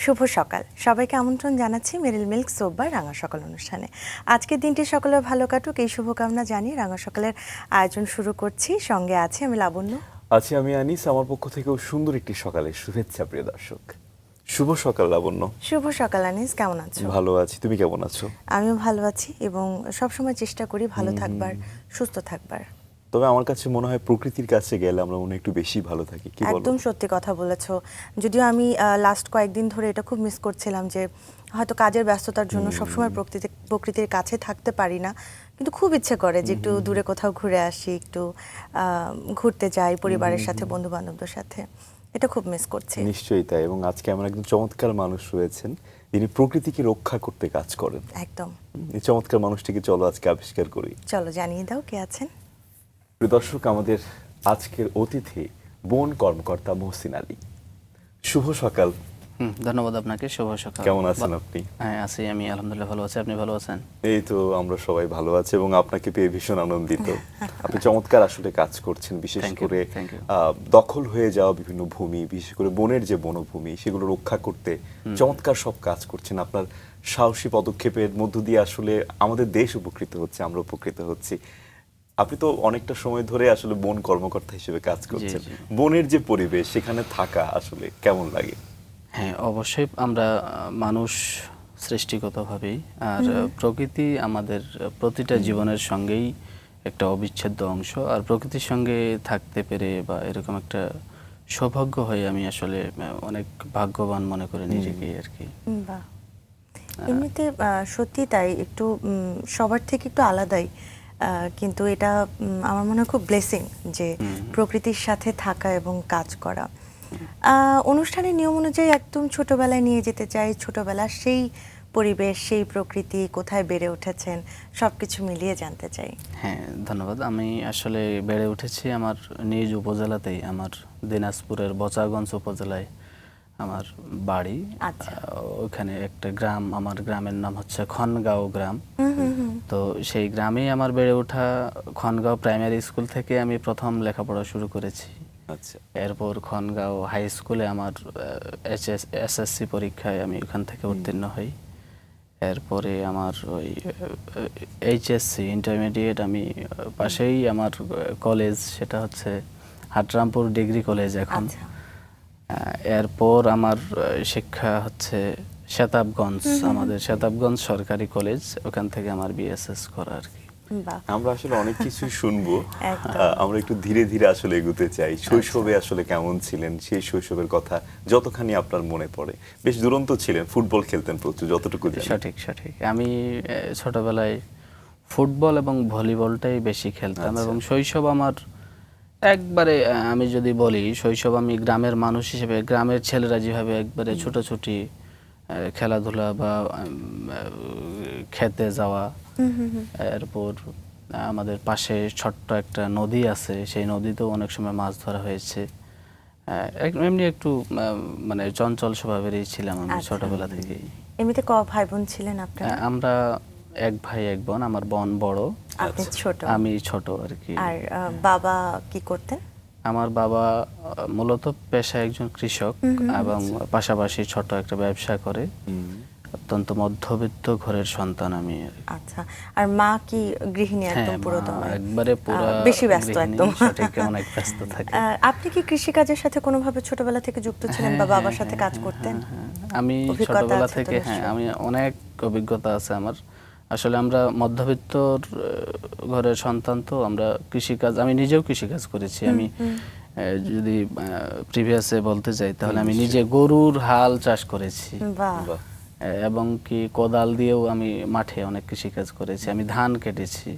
শুভ সকাল সবাইকে আমন্ত্রণ জানাচ্ছি মেরিল মিল্ক সোপ বা রাঙা সকাল অনুষ্ঠানে। আজকের দিনটি সকলের ভালো কাটুক এই শুভকামনা জানিয়ে রাঙা সকালের আয়োজন শুরু করছি। সঙ্গে আছে আমি লাবণ্য, আছি আমি আনিস। আমার পক্ষ থেকেও সুন্দর একটি সকালের শুভেচ্ছা প্রিয় দর্শক। শুভ সকাল লাবণ্য। শুভ সকাল আনিস, কেমন আছো? ভালো আছি, তুমি কেমন আছো? আমিও ভালো আছি এবং সবসময় চেষ্টা করি ভালো থাকবার, সুস্থ থাকবার। তবে আমার কাছে মনে হয় প্রকৃতির কাছে গেলে আমরা মনে হয় একটু বেশি ভালো থাকি, কি বলো? একদম সত্যি কথা বলেছো। যদিও আমি লাস্ট কয়েকদিন ধরে এটা খুব মিস করছিলাম যে হয়তো কাজের ব্যস্ততার জন্য সবসময় প্রকৃতির কাছে থাকতে পারি না, কিন্তু খুব ইচ্ছে করে যে একটু দূরে কোথাও ঘুরে আসি, একটু ঘুরতে যাই পরিবারের সাথে, বন্ধু বান্ধবদের সাথে। এটা খুব মিস করছি। নিশ্চয়ই তাই। এবং আজকে আমার একজন চমৎকার মানুষ রয়েছেন যিনি প্রকৃতিকে রক্ষা করতে কাজ করেন। একদম। এই চমৎকার মানুষটিকে চলো আজকে আবিষ্কার করি। চলো জানিয়ে দাও কে আছেন। প্রিয় দর্শক, আমাদের আজকের অতিথি বন কর্মকর্তা মহসিন আলী। শুভ সকাল। ধন্যবাদ আপনাকে। শুভ সকাল। কেমন আছেন আপনি? হ্যাঁ আছি, আমি আলহামদুলিল্লাহ ভালো আছি। আপনি ভালো আছেন? এই তো আমরা সবাই ভালো আছি এবং আপনাকে পেয়ে ভীষণ আনন্দিত। আপনি চমৎকার আসলে কাজ করছেন, বিশেষ Thank you, করে thank you. দখল হয়ে যাওয়া বিভিন্ন ভূমি, বিশেষ করে বনের যে বনভূমি সেগুলো রক্ষা করতে চমৎকার সব কাজ করছেন। আপনার সাহসী পদক্ষেপের মধ্য দিয়ে আসলে আমাদের দেশ উপকৃত হচ্ছে, আমরা উপকৃত হচ্ছি। আপনি তো অনেকটা সময় ধরে আসলে বন কর্মকর্তা হিসেবে কাজ করছেন। জি। বনের যে পরিবেশ সেখানে থাকা আসলে কেমন লাগে? হ্যাঁ অবশ্যই, আমরা মানুষ সৃষ্টিগতভাবেই আর প্রকৃতি আমাদের প্রতিটা জীবনের সঙ্গেই একটা অবিচ্ছেদ্য অংশ। আর প্রকৃতির সঙ্গে থাকতে পেরে বা এরকম একটা সৌভাগ্য হয়ে আমি আসলে অনেক ভাগ্যবান মনে করি নিজেকে আর কি। বাহ, এমনিতে সত্যি তাই, একটু সবার থেকে একটু আলাদাই, কিন্তু এটা আমার মনে হয় খুব ব্লেসিং যে প্রকৃতির সাথে থাকা এবং কাজ করা। অনুষ্ঠানের নিয়ম অনুযায়ী একদম ছোটবেলায় নিয়ে যেতে চাই, ছোটবেলার সেই পরিবেশ, সেই প্রকৃতি, কোথায় বেড়ে উঠেছেন সবকিছু মিলিয়ে জানতে চাই। হ্যাঁ ধন্যবাদ। আমি আসলে বেড়ে উঠেছি আমার নিজ উপজেলাতেই, আমার দিনাজপুরের বচাগঞ্জ উপজেলায় আমার বাড়ি। আচ্ছা। ওখানে একটা গ্রাম, আমার গ্রামের নাম হচ্ছে খনগাঁও গ্রাম। তো সেই গ্রামেই আমার বেড়ে ওঠা। খনগাঁও প্রাইমারি স্কুল থেকে আমি প্রথম লেখাপড়া শুরু করেছি। আচ্ছা। এরপর খনগাঁও হাই স্কুলে আমার এসএসসি পরীক্ষায় আমি ওখান থেকে উত্তীর্ণ হই। এরপরে আমার ওই এইচএসসি ইন্টারমিডিয়েট আমি পাশেই আমার কলেজ, সেটা হচ্ছে হাটরামপুর ডিগ্রি কলেজ এখন। আচ্ছা। এরপর আমার শিক্ষা হচ্ছে শতাবগঞ্জ, আমাদের শতাবগঞ্জ সরকারি কলেজ, ওখান থেকে আমার বিএসএস করা আর কি। বাহ, আমরা আসলে অনেক কিছুই শুনবো। একদম। আমরা একটু ধীরে ধীরে আসলে এগোতে চাই। শৈশবে আসলে কেমন ছিলেন, সেই শৈশবের কথা যতখানি আপনার মনে পড়ে। বেশ দুরন্ত ছিলেন, ফুটবল খেলতেন প্রচুর, যতটুকু জানি। সঠিক সঠিক। আমি ছোটবেলায় ফুটবল এবং ভলিবলটাই বেশি খেলতাম। আচ্ছা। এবং শৈশব আমার একবারে আমি যদি বলি, শৈশব আমি গ্রামের মানুষ হিসেবে, গ্রামের ছেলেরা যেভাবে একবারে ছোটাছুটি খেলাধুলা বা খেতে যাওয়া, এরপর আমাদের পাশে ছোট্ট একটা নদী আছে, সেই নদীতেও অনেক সময় মাছ ধরা হয়েছে। এমনি একটু মানে চঞ্চল স্বভাবেরই ছিলাম আমি আচ্ছা। ছোটবেলা থেকেই। এমনিতে ক ভাই বোন ছিলেন আপনারা? আমরা এক ভাই এক বোন। আমার বোন বড়, আপনি ছোট। আমি ছোট আর কি। আর বাবা কি করতেন? আমার বাবা মূলত পেশায় একজন কৃষক এবং পাশাপাশি ছোট একটা ব্যবসা করে। অত্যন্ত মধ্যবিত্ত ঘরের সন্তান আমি আর কি। আচ্ছা, আর মা কি গৃহিণী হ্যাঁ, একদম পুরো মা দমে? একবারে পুরো বেশি ব্যস্ত গৃহিণী, একদম। সঠিক, অনেক ব্যস্ত থাকে। আপনি কি কৃষিকাজের সাথে কোনোভাবে ছোটবেলা থেকে যুক্ত ছিলেন বা বাবার সাথে কাজ করতেন? আমি অভিজ্ঞতা ছোটবেলা আছে তো থেকে, হ্যাঁ নিশ্চয়ই? আমি অনেক অভিজ্ঞতা আছে আমার। আসলে আমরা মধ্যবিত্ত ঘরের সন্তান, তো আমরা কৃষিকাজ, আমি নিজেও কৃষিকাজ করেছি। আমি যদি প্রিভিয়াসে বলতে চাই তাহলে আমি নিজে গরুর হাল চাষ করেছি বাহ, এবং কি কোদাল দিয়েও আমি মাঠে অনেক কৃষিকাজ করেছি, আমি ধান কেটেছি।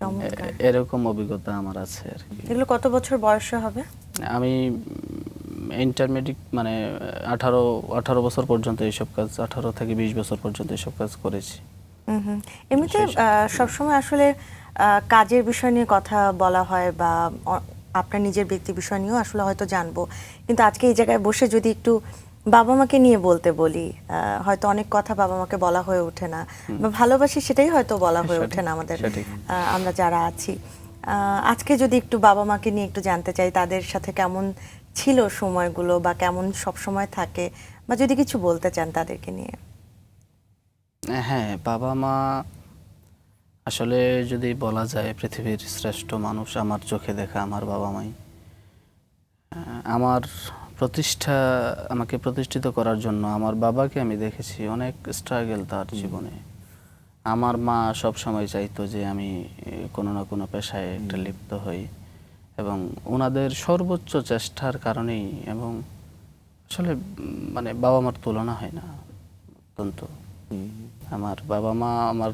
চমৎকার। এরকম অভিজ্ঞতা আমার আছে আর কি। এগুলো কত বছর বয়সে হবে? আমি ইন্টারমিডিয়েট মানে 18 বছর পর্যন্ত এইসব কাজ, 18 থেকে 20 বছর পর্যন্ত এইসব কাজ করেছি। এমনিতে সবসময় আসলে কাজের বিষয় নিয়ে কথা বলা হয় বা আপনার নিজের ব্যক্তি বিষয় নিয়েও আসলে হয়তো জানবো, কিন্তু আজকে এই জায়গায় বসে যদি একটু বাবা মাকে নিয়ে বলতে বলি, হয়তো অনেক কথা বাবা মাকে বলা হয়ে ওঠে না, বা ভালোবাসি সেটাই হয়তো বলা হয়ে ওঠে না আমাদের, আমরা যারা আছি। আজকে যদি একটু বাবা মাকে নিয়ে একটু জানতে চাই, তাদের সাথে কেমন ছিল সময়গুলো, বা কেমন সব সময় থাকে, বা যদি কিছু বলতে চান তাদেরকে নিয়ে। হ্যাঁ, বাবা মা আসলে যদি বলা যায় পৃথিবীর শ্রেষ্ঠ মানুষ আমার চোখে দেখা আমার বাবা মাই। আমার আমাকে প্রতিষ্ঠিত করার জন্য আমার বাবাকে আমি দেখেছি অনেক স্ট্রাগল তার জীবনে। আমার মা সব সময় চাইতো যে আমি কোনো না কোনো পেশায় একটা লিপ্ত হই, এবং ওনাদের সর্বোচ্চ চেষ্টার কারণেই, এবং আসলে মানে বাবা মার তুলনা হয় না অত্যন্ত। আমার বাবা মা আমার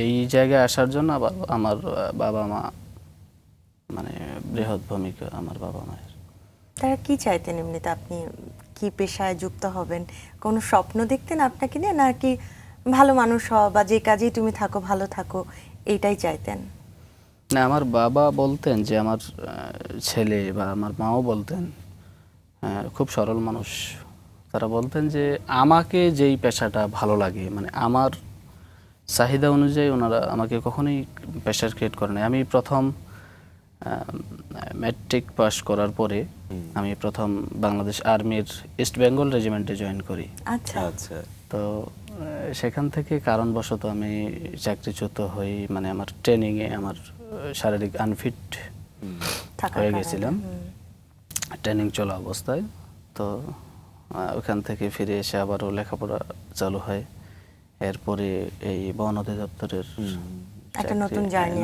এই জায়গায় আসার জন্য আমার বাবা মা মানে বৃহৎ ভূমিকা আমার বাবা মায়ের। তারা কি চাইতেন এমনিতে, আপনি কি পেশায় যুক্ত হবেন? কোনো স্বপ্ন দেখতেন আপনাকে নিয়ে, নাকি ভালো মানুষ হওয়া বা যে কাজেই তুমি থাকো ভালো থাকো, এইটাই চাইতেন? না, আমার বাবা বলতেন যে আমার ছেলে, বা আমার মাও বলতেন, খুব সরল মানুষ, তারা বলতেন যে আমাকে যেই পেশাটা ভালো লাগে, মানে আমার চাহিদা অনুযায়ী ওনারা আমাকে কখনোই প্রেশার ক্রিয়েট করে নাই। আমি প্রথম ম্যাট্রিক পাস করার পরে আমি প্রথম বাংলাদেশ আর্মির ইস্ট বেঙ্গল রেজিমেন্টে জয়েন করি। আচ্ছা আচ্ছা। তো সেখান থেকে কারণবশত আমি চাকরিচ্যুত হই, মানে আমার ট্রেনিংয়ে আমার শারীরিক আনফিট থাকার হয়ে কারণে, গেছিলাম ট্রেনিং চলা অবস্থায়। তো ওখান থেকে ফিরে এসে আবারও লেখাপড়া চালু হয়। এরপরে এই বন অধিদপ্তরের একটা নতুন জার্নি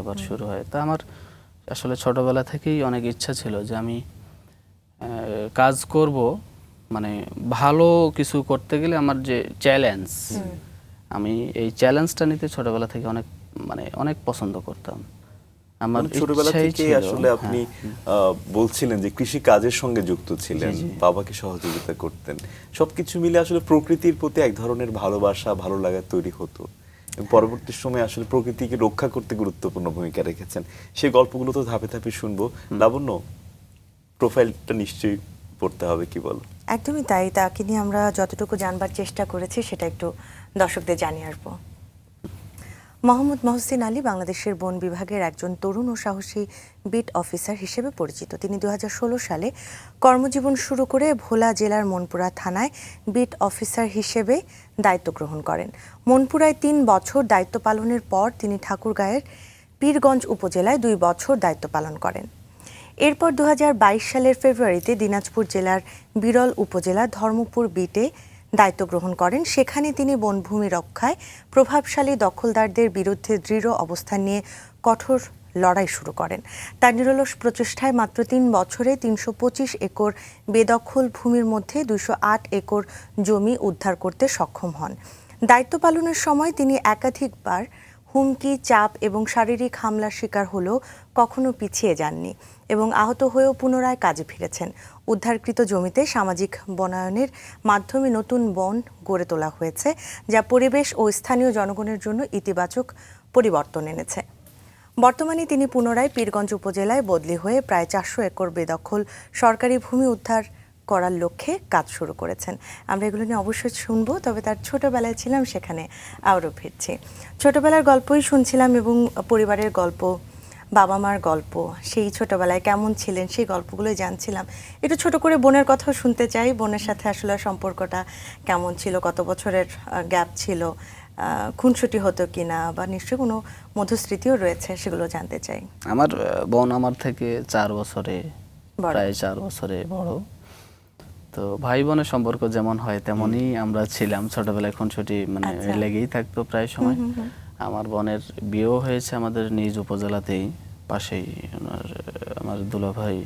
আবার শুরু হয়। তা আমার আসলে ছোটবেলা থেকেই অনেক ইচ্ছা ছিল যে আমি কাজ করব, মানে ভালো কিছু করতে গেলে আমার যে চ্যালেঞ্জ, আমি এই চ্যালেঞ্জটা নিতে ছোটবেলা থেকে অনেক পছন্দ করতাম। আমার ছোটবেলা ইচ্ছাই থেকে ছিল, আসলে আপনি বলছিলেন যে কৃষি কাজের সঙ্গে যুক্ত ছিলেন, জি। বাবাকে সহযোগিতা করতেন, সবকিছু মিলে আসলে প্রকৃতির প্রতি এক ধরনের ভালোবাসা, ভালো লাগা তৈরি হতো। এবং পরবর্তী সময়ে আসলে প্রকৃতিকে রক্ষা করতে গুরুত্বপূর্ণ ভূমিকা রেখেছেন। সেই গল্পগুলো তো ধাপে ধাপে শুনবো। লাবণ্য, প্রোফাইলটা নিশ্চয়ই পড়তে হবে, কি বল? একদমই তাই। তাকে নিয়ে আমরা যতটুকু জানবার চেষ্টা করেছি সেটা একটু দর্শকদের জানিয়ে আসবো। মোহাম্মদ মহসিন আলী বাংলাদেশের বন বিভাগের একজন তরুণ ও সাহসী বিট অফিসার হিসেবে পরিচিত। তিনি 2016 সালে কর্মজীবন শুরু করে ভোলা জেলার মনপুরা থানায় বিট অফিসার হিসেবে দায়িত্ব গ্রহণ করেন। মনপুরায় 3 বছর দায়িত্ব পালনের পর তিনি ঠাকুরগাঁয়ের পীরগঞ্জ উপজেলায় 2 বছর দায়িত্ব পালন করেন। এরপর 2022 সালের ফেব্রুয়ারিতে দিনাজপুর জেলার বিরল উপজেলা ধর্মপুর বিটে দায়িত্ব গ্রহণ করেন। সেখানে তিনি বনভূমি রক্ষায় প্রভাবশালী দখলদারদের বিরুদ্ধে দৃঢ় অবস্থান নিয়ে কঠোর লড়াই শুরু করেন। তার নিরলস প্রচেষ্টায় মাত্র 3 বছরে 325 একর বেদখল ভূমির মধ্যে 208 একর জমি উদ্ধার করতে সক্ষম হন। দায়িত্ব পালনের সময় তিনি একাধিকবার হুমকি, চাপ এবং শারীরিক হামলার শিকার হলেও কখনো পিছিয়ে যাননি এবং আহত হয়েও পুনরায় কাজে ফিরেছেন। উদ্ধারকৃত জমিতে সামাজিক বনায়নের মাধ্যমে নতুন বন গড়ে তোলা হয়েছে, যা পরিবেশ ও স্থানীয় জনগণের জন্য ইতিবাচক পরিবর্তন এনেছে। বর্তমানে তিনি পুনরায় পীরগঞ্জ উপজেলায় বদলি হয়ে প্রায় 400 একর বেদখল সরকারি ভূমি উদ্ধার করার লক্ষ্যে কাজ শুরু করেছেন। আমরা এগুলো নিয়ে অবশ্যই শুনবো, তবে তার ছোটবেলায় ছিলাম সেখানে আবারও ফিরছি। ছোটবেলার গল্পই শুনছিলাম এবং পরিবারের গল্প, বাবা মার গল্প, সেই ছোটবেলায় কেমন ছিলেন সেই গল্পগুলোই জানছিলাম। একটু ছোট করে বোনের কথাও শুনতে চাই। বোনের সাথে আসলে সম্পর্কটা কেমন ছিল, কত বছরের গ্যাপ ছিল, খুনসুটি হতো কিনা, বা নিশ্চয়ই কোনো মধুস্মৃতিও রয়েছে, সেগুলো জানতে চাই। আমার বোন আমার থেকে 4 বছরে বড়। প্রায় 4 বছরে বড়। তো ভাই বোনের সম্পর্ক যেমন হয় তেমনই আমরা ছিলাম। ছোটবেলায় খুনসুটি আচ্ছা। লেগেই থাকতো প্রায় সময়। আমার বোনের বিয়েও হয়েছে আমাদের নিজ উপজেলাতেই, পাশেই। আমার দুলাভাই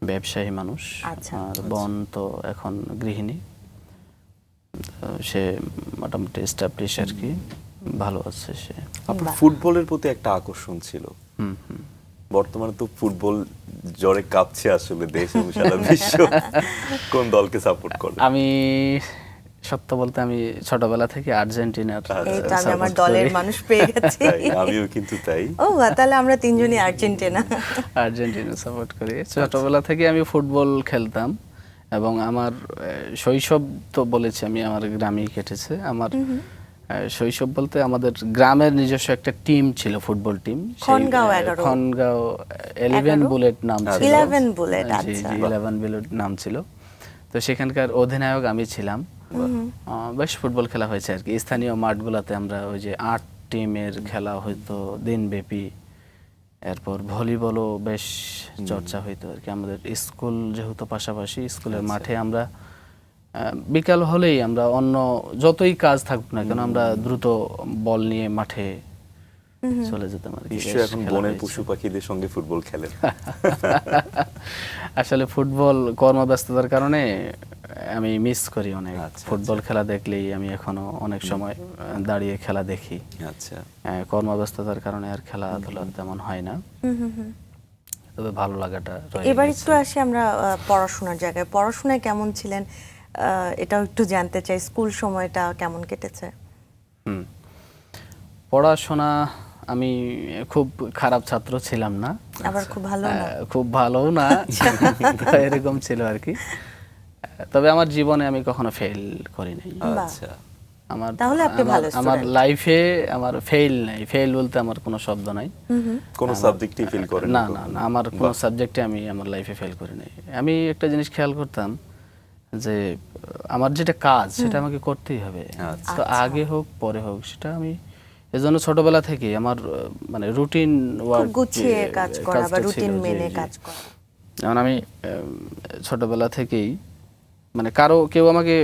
ব্যবসায়ী মানুষ, আচ্ছা। আর বোন তো এখন গৃহিণী। তো সে মোটামুটি এস্টাবলিশ আর কি, ভালো আছে সে। আপনার ফুটবলের প্রতি একটা আকর্ষণ ছিল। বর্তমানে তো ফুটবল জ্বরে কাঁপছে আসলে দেশ এবং সারা বিশ্ব। কোন দলকে সাপোর্ট করেন? আমি সত্য বলতে আমি ছোটবেলা থেকে আর্জেন্টিনার এই তো আমি আমার দলের মানুষ পেয়ে গেছি। আমিও কিন্তু তাই। ও তাহলে আমরা তিনজনই আর্জেন্টিনা। আর্জেন্টিনা সাপোর্ট করি। ছোটবেলা থেকে আমি ফুটবল খেলতাম, এবং আমার শৈশব তো বলেছি আমি আমার গ্রামেই কেটেছে। আমার শৈশব বলতে আমাদের গ্রামের নিজস্ব একটা টিম ছিল, football team. Khangaon 11 Khangaon 11 bullet নাম ছিল। 11 বুলেট, জি, আচ্ছা। জি, 11 বুলেট নাম ছিল। তো সেখানকার অধিনায়ক আমি ছিলাম। বেশ ফুটবল খেলা হয়েছে আর কি স্থানীয় মাঠগুলোতে। আমরা ওই যে 8 টিমের খেলা হইতো দিনব্যাপী। এরপর ভলিবলও বেশ চর্চা হইতো আর কি আমাদের স্কুল যেহেতু পাশাপাশি, স্কুলের মাঠে আমরা বিকাল হলেই আমরা অন্য যতই কাজ থাকুক না কেন আমরা দ্রুত বল নিয়ে মাঠে চলে যেতাম আর কি। নিশ্চয়ই বেশ এখন খেলা বনের হয়েছে। পশু পাখিদের সঙ্গে ফুটবল খেলেন। আসলে ফুটবল কর্মব্যস্ততার কারণে আমি মিস করি অনেক। আচ্ছা, ফুটবল খেলা দেখলেই আমি এখনো অনেক সময় দাঁড়িয়ে খেলা দেখি। আচ্ছা, কর্মব্যস্ততার কারণে আর খেলাধুলা তেমন হয় না, তবে ভালো লাগাটা রয়ে এবার গেছে। একটু আসি আমরা পড়াশোনার জায়গায়। পড়াশোনায় কেমন ছিলেন এটাও একটু জানতে চাই। স্কুল সময়টা কেমন কেটেছে? পড়াশোনা আমি খুব খারাপ ছাত্র ছিলাম না, আবার খুব ভালো না? খুব ভালোও না, তো এরকম ছিল আর কি। তবে আমার জীবনে আমি কখনো ফেল করি নাই। আচ্ছা। আমার তাহলে আপনি ভালো আমার student। লাইফে আমার ফেল নাই। ফেল বলতে আমার কোনো শব্দ নাই। কোন সাবজেক্টই ফিল করেন না না না, আমার কোনো সাবজেক্টে আমি আমার লাইফে ফেল করি নাই। আমি একটা জিনিস খেয়াল করতাম যে আমার যেটা কাজ সেটা আমাকে করতেই হবে, তো আগে হোক পরে হোক সেটা আমি। এজন্য ছোটবেলা থেকে আমার মানে রুটিন ওয়ার্ক, গুছিয়ে কাজ করা বা রুটিন মেনে কাজ করা। যেমন আমি ছোটবেলা থেকেই মানে কেউ আমাকে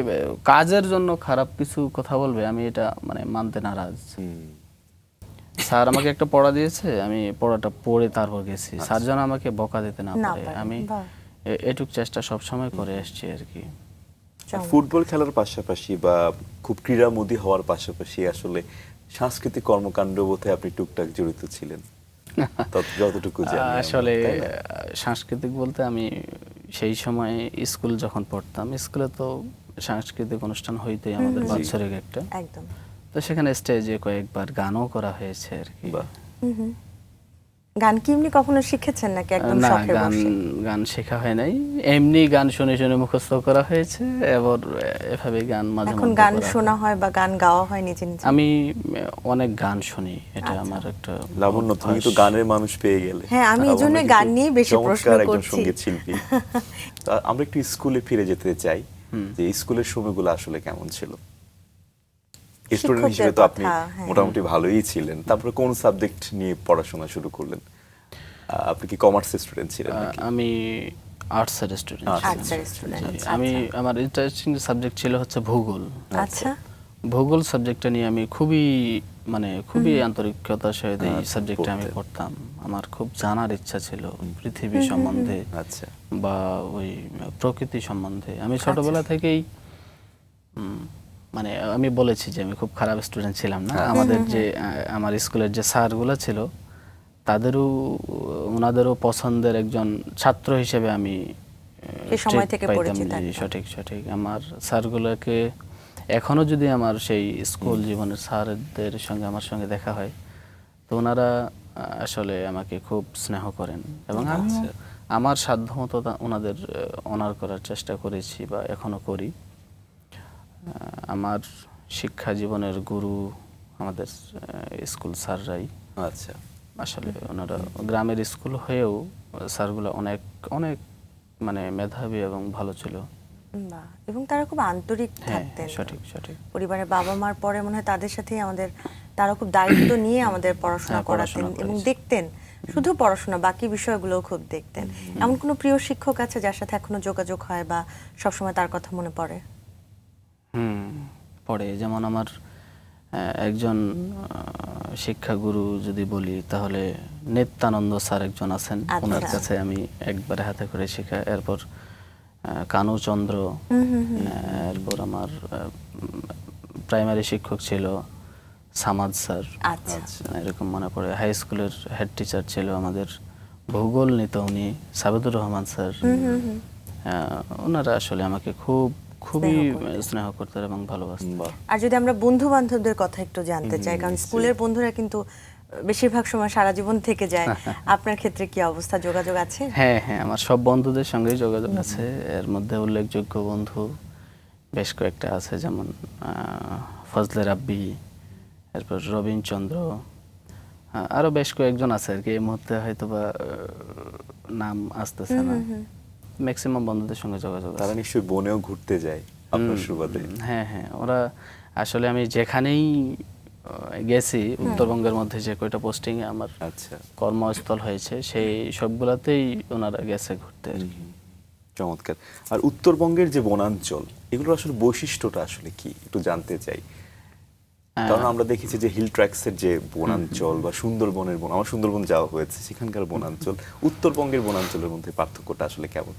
কাজের জন্য খারাপ কিছু কথা বলবে আমি এটা মানে মানতে নারাজ। স্যার আমাকে একটা পড়া দিয়েছে, আমি পড়াটা পড়ে তারপর গেছি। স্যার যেন আমাকে বকা দিতে না পারে, আমি এটুক চেষ্টা সব সময় করে আসছি আর কি। ফুটবল খেলার পাশাপাশি বা খুব ক্রীড়ামোদী হওয়ার পাশাপাশি আসলে সাংস্কৃতিক কর্মকাণ্ড বোধে আপনি টুকটাক জড়িত ছিলেন যতটুকু জানি আমরা, আসলে তাই না? সাংস্কৃতিক বলতে আমি সেই সময় স্কুল যখন পড়তাম, স্কুলে তো সাংস্কৃতিক অনুষ্ঠান হইতেই আমাদের বাৎসরিক একটা, একদম। তো সেখানে স্টেজে কয়েকবার গানও করা হয়েছে আর কি। বাহ। গান কি এমনি কখনো শিখেছেন নাকি একদম না, শখের গান বশে? গান শেখা হয় নাই, এমনি গান শুনে শুনে মুখস্থ করা হয়েছে। এবার এভাবে গান মাঝে এখন মধ্যে গান করা হয়। শোনা হয় বা গান গাওয়া হয় নিজে নিজে? আমি অনেক গান শুনি, এটা আমার একটা লাবণ্য, তুমি তো অভ্যাস। গানের মানুষ পেয়ে গেলে। হ্যাঁ, আমি এই জন্য লাবণ্য গান কিন্তু নিয়ে বেশি প্রশ্ন চমৎকার একজন করছি। সঙ্গীত শিল্পী। তা আমরা একটু স্কুলে ফিরে যেতে চাই, যে স্কুলের সময়গুলো আসলে কেমন ছিল? স্টুডেন্ট শিক্ষকদের হিসেবে তো আপনি কথা, হ্যাঁ। মোটামুটি ভালোই ছিলেন, তারপরে কোন সাবজেক্ট নিয়ে পড়াশোনা শুরু করলেন? আপনি কি কমার্সের স্টুডেন্ট ছিলেন নাকি? আমি আর্টসের স্টুডেন্ট। আর্টসের স্টুডেন্ট। আমি আমার ইন্টারেস্টিং সাবজেক্ট ছিল হচ্ছে ভূগোল। আচ্ছা। ভূগোল সাবজেক্টটা নিয়ে আমি খুবই আন্তরিকতার সহিত এই সাবজেক্টটা আমি পড়তাম। আমার খুব জানার ইচ্ছা ছিল পৃথিবী সম্বন্ধে, আচ্ছা, বা ওই প্রকৃতি সম্বন্ধে। আমি ছোটবেলা থেকেই মানে আমি বলেছি যে আমি খুব খারাপ স্টুডেন্ট ছিলাম না। আমাদের যে আমার স্কুলের যে স্যারগুলো ছিল ওনাদেরও পছন্দের একজন ছাত্র হিসেবে আমি সেই সময় treat থেকে পাইতাম। পরিচিত জি, একদম। সঠিক। আমার স্যারগুলোকে এখনো যদি আমার সেই স্কুল জীবনের স্যারদের সঙ্গে আমার সঙ্গে দেখা হয়, তো ওনারা আসলে আমাকে খুব স্নেহ করেন, এবং আমি আমার সাধ্যমতো ওনাদের অনার করার চেষ্টা করেছি বা এখনো করি। আমার শিক্ষা জীবনের গুরু আমাদের স্কুল স্যাররাই। আচ্ছা। আসলে ওনারা গ্রামের স্কুল হয়েও স্যারগুলো অনেক অনেক মানে মেধাবী এবং ভালো ছিল। বাহ, এবং তারা খুব আন্তরিক হ্যাঁ, থাকতেন। সঠিক। পরিবারের বাবা মার পরে মনে হয় তাদের সাথেই তারা খুব দায়িত্ব নিয়ে আমাদের পড়াশোনা হ্যাঁ, করাতেন পড়াশোনা এবং করেছি। দেখতেন শুধু পড়াশোনা, বাকি বিষয়গুলোও খুব দেখতেন। এমন কোনো প্রিয় শিক্ষক আছে যার সাথে এখনো যোগাযোগ হয় বা সবসময় তার কথা মনে পড়ে? পড়ে, যেমন আমার একজন শিক্ষাগুরু যদি বলি তাহলে নিত্যানন্দ স্যার একজন আছেন। আচ্ছা। ওনার কাছে আমি একবারে হাতে করে শেখা। এরপর কানুচন্দ্র, এরপর আমার প্রাইমারি শিক্ষক ছিল সামাদ স্যার। আচ্ছা। এরকম মনে পড়ে। হাই স্কুলের হেড টিচার ছিল আমাদের, ভূগোল নিত উনি, সাবেদুর রহমান স্যার। ওনারা আসলে আমাকে খুবই স্নেহ করতেন এবং ভালোবাসতেন। আর যদি আমরা বন্ধু বান্ধবদের কথা একটু জানতে চাই, কারণ স্কুলের বন্ধুরা কিন্তু বেশিরভাগ সময় সারা জীবন থেকে যায়, আপনার ক্ষেত্রে কি অবস্থা, যোগাযোগ আছে? হ্যাঁ, আমার সব বন্ধুদের সঙ্গেই যোগাযোগ আছে। এর মধ্যে উল্লেখযোগ্য বন্ধু বেশ কয়েকটা আছে, যেমন ফজলে রাব্বি, এরপর রবীন্দ্রচন্দ্র, আরো বেশ কয়েকজন আছে আর কি, এই মুহূর্তে হয়তো বা নাম আসতেছে না। ম্যাক্সিমাম বন্ধুদের সঙ্গে যোগাযোগ আছে। তারা নিশ্চয়ই বনেও ঘুরতে যায় আপনার সুবাদে। হ্যাঁ হ্যাঁ, ওরা আসলে আমি যেখানেই গেছি উত্তরবঙ্গের মধ্যে যে কয়টা পোস্টিং এ আমার আচ্ছা, কর্মস্থল হয়েছে সেই সবগুলাতেই ওনারা গেছে ঘুরতে আর কি। চমৎকার। আর উত্তরবঙ্গের যে বনাঞ্চল, এগুলোর আসলে বৈশিষ্ট্যটা আসলে কি একটু জানতে চাই। কারণ আমরা দেখেছি যে হিল ট্র্যাক্সের যে বনাঞ্চল বা সুন্দরবনের আমার সুন্দরবন যাওয়া হয়েছে, সেখানকার বনাঞ্চল উত্তরবঙ্গের বনাঞ্চলের মধ্যে পার্থক্যটা আসলে কেমন?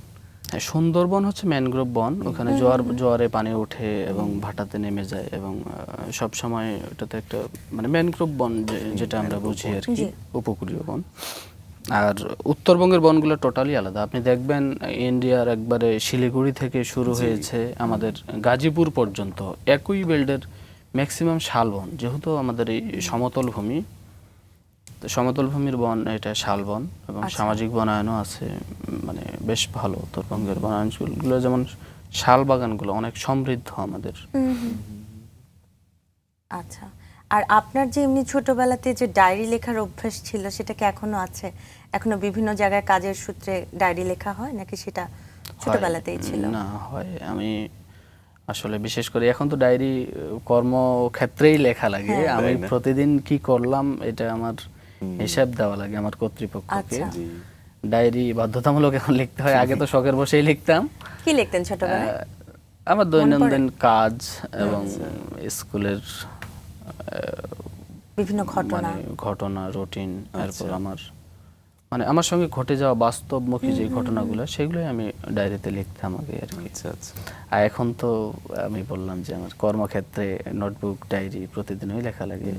হ্যাঁ, সুন্দরবন হচ্ছে ম্যানগ্রোভ বন, ওখানে জোয়ারে পানি ওঠে এবং ভাটাতে নেমে যায় এবং সব সময় ওটাতে একটা মানে ম্যানগ্রোভ বন যেটা আমরা বুঝি আর কি, উপকূলীয় বন। আর উত্তরবঙ্গের বনগুলো টোটালি আলাদা। আপনি দেখবেন ইন্ডিয়ার একবারে শিলিগুড়ি থেকে শুরু হয়েছে আমাদের গাজীপুর পর্যন্ত একই বেল্টের ম্যাক্সিমাম শালবন, যেহেতু আমাদের এই সমতল ভূমি, তো সমতল ভূমির বন এটা শালবন এবং সামাজিক বনায়নও আছে মানে বেশ ভালো। উত্তরবঙ্গের বনাঞ্চলগুলো যেমন শাল বাগানগুলো অনেক সমৃদ্ধ আমাদের। আচ্ছা, আর আপনার যে এমনি ছোটবেলাতে যে ডায়েরি লেখার অভ্যাস ছিল সেটা কি এখনো আছে? এখনো বিভিন্ন জায়গায় কাজের সূত্রে ডায়েরি লেখা হয় নাকি সেটা ছোটবেলাতেই ছিল? না, হয়। আমি আসলে বিশেষ করে এখন তো ডায়েরি কর্মক্ষেত্রেই লেখা লাগে। আমি প্রতিদিন কি করলাম এটা আমার হিসাব দেওয়া লাগে আমার কর্তৃপক্ষকে। আচ্ছা। ডায়েরি বাধ্যতামূলক এখন লিখতে হয়। আগে তো শখের বসেই লিখতাম। কি লিখতেন ছোটবেলায়? আমার দৈনন্দিন কাজ এবং স্কুলের বিভিন্ন ঘটনা, মানে ঘটনা, রুটিন, এরপর আমার সঙ্গে ঘটে যাওয়া বাস্তবমুখী যে ঘটনাগুলো সেগুলোই আমি ডায়েরিতে লিখতাম আগে আর কি। আচ্ছা আচ্ছা। আর এখন তো আমি বললাম যে আমার কর্মক্ষেত্রে নোটবুক, ডায়েরি প্রতিদিনই লেখা লাগে,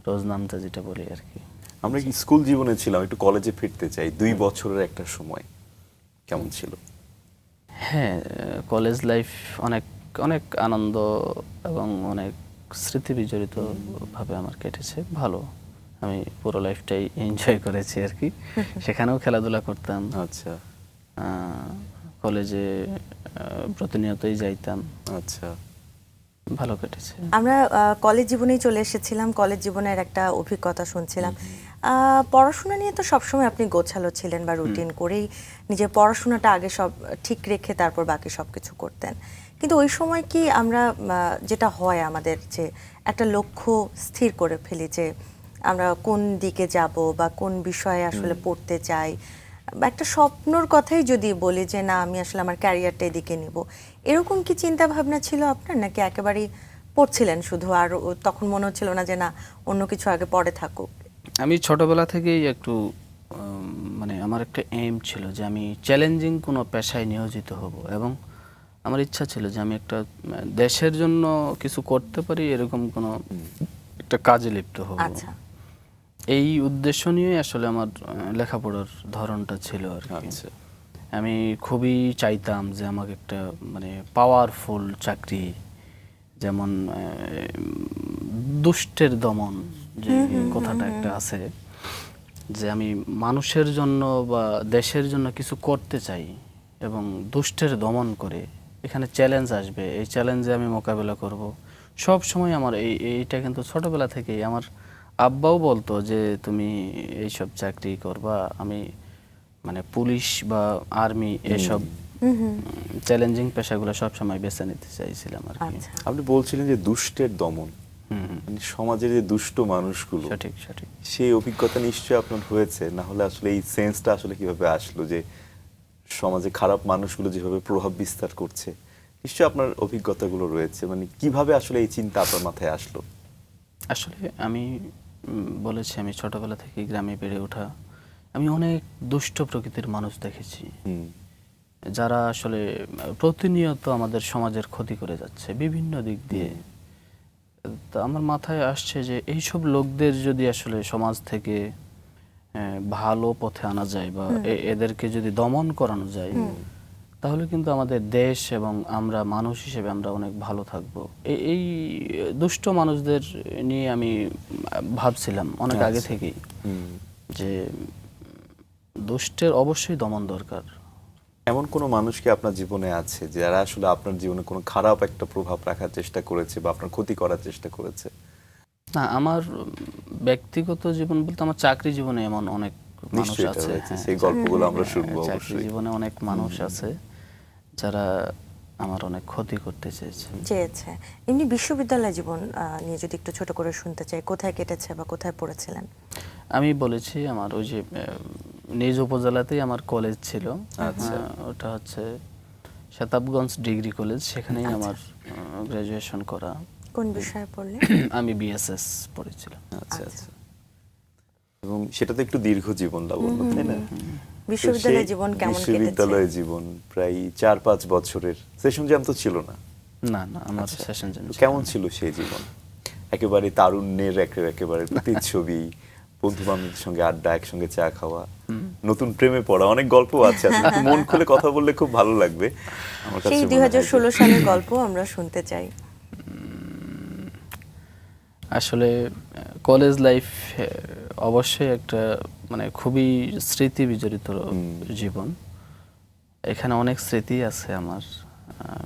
রোজনামচা যেটা বলি আর কি। আমরা কি স্কুল জীবনে ছিলাম, একটু কলেজে ফিরতে চাই। 2 বছরের একটা সময় কেমন ছিল? হ্যাঁ, কলেজ লাইফ অনেক অনেক আনন্দ এবং অনেক স্মৃতি বিজড়িত ভাবে আমার কেটেছে। ভালো, আমি পুরো লাইফটাই এনজয় করেছি আর কি। সেখানেও খেলাধুলা করতাম। আচ্ছা কলেজে প্রতিনিয়তই যাইতাম। আচ্ছা, ভালো কেটেছে। আমরা কলেজ জীবনেই চলে এসেছিলাম। কলেজ জীবনের একটা অভিজ্ঞতা শুনছিলাম। পড়াশোনা নিয়ে তো সবসময় আপনি গোছালো ছিলেন বা রুটিন করেই নিজের পড়াশোনাটা আগে সব ঠিক রেখে তারপর বাকি সব কিছু করতেন। কিন্তু ওই সময় কি আমরা যেটা হয় আমাদের যে একটা লক্ষ্য স্থির করে ফেলি যে আমরা কোন দিকে যাব বা কোন বিষয়ে আসলে পড়তে চাই, বা একটা স্বপ্নর কথাই যদি বলি যে না আমি আসলে আমার ক্যারিয়ারটা এদিকে নিব, এরকম কি চিন্তা ভাবনা ছিল আপনার, নাকি একেবারেই পড়ছিলেন শুধু আর তখন মনে হচ্ছিল না যে না অন্য কিছু আগে পরে থাকুক? আমি ছোটবেলা থেকেই একটু মানে আমার একটা এইম ছিল যে আমি চ্যালেঞ্জিং কোনো পেশায় নিয়োজিত হব এবং আমার ইচ্ছা ছিল যে আমি একটা দেশের জন্য কিছু করতে পারি এরকম কোনো একটা কাজে লিপ্ত হব। আচ্ছা, এই উদ্দেশ্য নিয়ে আসলে আমার লেখাপড়ার ধরনটা ছিল আর কি। আচ্ছা। আমি খুবই চাইতাম যে আমাকে একটা মানে পাওয়ারফুল চাকরি, যেমন দুষ্টের দমন যে কথাটা একটা আছে, যে আমি মানুষের জন্য বা দেশের জন্য কিছু করতে চাই এবং দুষ্টের দমন করে এখানে চ্যালেঞ্জ আসবে, এই চ্যালেঞ্জে আমি মোকাবেলা করব। সব সময় আমার এইটা কিন্তু ছোটবেলা থেকেই আমার আব্বাও বলতো যে তুমি এইসব চাকরি করবা। আমি মানে পুলিশ বা আর্মি এসব চ্যালেঞ্জিং পেশাগুলো সবসময় বেছে নিতে চাইছিলাম আর কি। আচ্ছা। আপনি বলছিলেন যে দুষ্টের দমন, মানে সমাজের যে দুষ্ট মানুষগুলো, সঠিক সঠিক। সেই অভিজ্ঞতা নিশ্চয়ই আপনার হয়েছে, না হলে আসলে এই সেন্সটা আসলে কিভাবে আসলো যে সমাজে খারাপ মানুষগুলো যেভাবে প্রভাব বিস্তার করছে? নিশ্চয়ই আপনার অভিজ্ঞতাগুলো রয়েছে, মানে কিভাবে আসলে এই চিন্তা আপনার মাথায় আসলো? আসলে আমি বলেছি আমি ছোটবেলা থেকে গ্রামে বেড়ে ওঠা, আমি অনেক দুষ্ট প্রকৃতির মানুষ দেখেছি যারা আসলে প্রতিনিয়ত আমাদের সমাজের ক্ষতি করে যাচ্ছে বিভিন্ন দিক দিয়ে। তো আমার মাথায় আসছে যে এইসব লোকদের যদি আসলে সমাজ থেকে ভালো পথে আনা যায় বা এদেরকে যদি দমন করানো যায় তাহলে কিন্তু আমাদের দেশ এবং আমরা মানুষ হিসেবে আমরা অনেক ভালো থাকবো। এই দুষ্ট মানুষদের নিয়ে আমি ভাবছিলাম অনেক আগে থেকেই যে দুষ্টের অবশ্যই দমন দরকার। এমন কোনো মানুষ কি আপনার জীবনে আছে যারা আসলে আপনার জীবনে কোনো খারাপ একটা প্রভাব রাখার চেষ্টা করেছে বা আপনার ক্ষতি করার চেষ্টা করেছে? না, আমার ব্যক্তিগত জীবন বলতে আমার চাকরি জীবনে এমন অনেক মানুষ নিশ্চয়ই এটা আছে, রয়েছে, হ্যাঁ, সেই গল্পগুলো আমরা শুনবো চাকরি অবশ্যই। জীবনে অনেক মানুষ আছে যারা আমার অনেক ক্ষতি করতে চেয়েছে। এমনি বিশ্ববিদ্যালয় জীবন নিয়ে যদি একটু ছোট করে শুনতে চাই, কোথায় কেটেছে বা কোথায় পড়েছিলেন? আমি বলেছি আমার ওই যে নিজ উপজেলাতেই আমার কলেজ ছিল, আচ্ছা। ওটা হচ্ছে শতাবগঞ্জ ডিগ্রি কলেজ, সেখানেই আচ্ছা। আমার গ্রাজুয়েশন করা। কোন বিষয়ে পড়লে? আমি বিএসএস পড়েছিলাম। আচ্ছা আচ্ছা। আচ্ছা। এবং সেটা তো একটু দীর্ঘ জীবন লাবণ্য, তাই না? বিশ্ববিদ্যালয় তো সেই জীবন কেমন কেটেছে? বিশ্ববিদ্যালয় জীবন প্রায় 4-5 বছরের সেশন জ্যাম তো ছিল না? না না, আমার আচ্ছা। সেশন তো কেমন ছিল সেই জীবন? একেবারে তারুণ্যের একেবারে প্রতিচ্ছবি, বন্ধু বান্ধবদের সঙ্গে আড্ডা, একসঙ্গে চা খাওয়া, নতুন প্রেমে পড়া, অনেক গল্প আছে আসলে। একটু মন খুলে কথা বললে খুব ভালো লাগবে আমার কাছে সেই মনে হয় যে। 2016 সালের গল্প আমরা শুনতে চাই। আসলে কলেজ লাইফ অবশ্যই একটা মানে খুবই স্মৃতি বিজড়িত জীবন। এখানে অনেক স্মৃতি আছে আমার,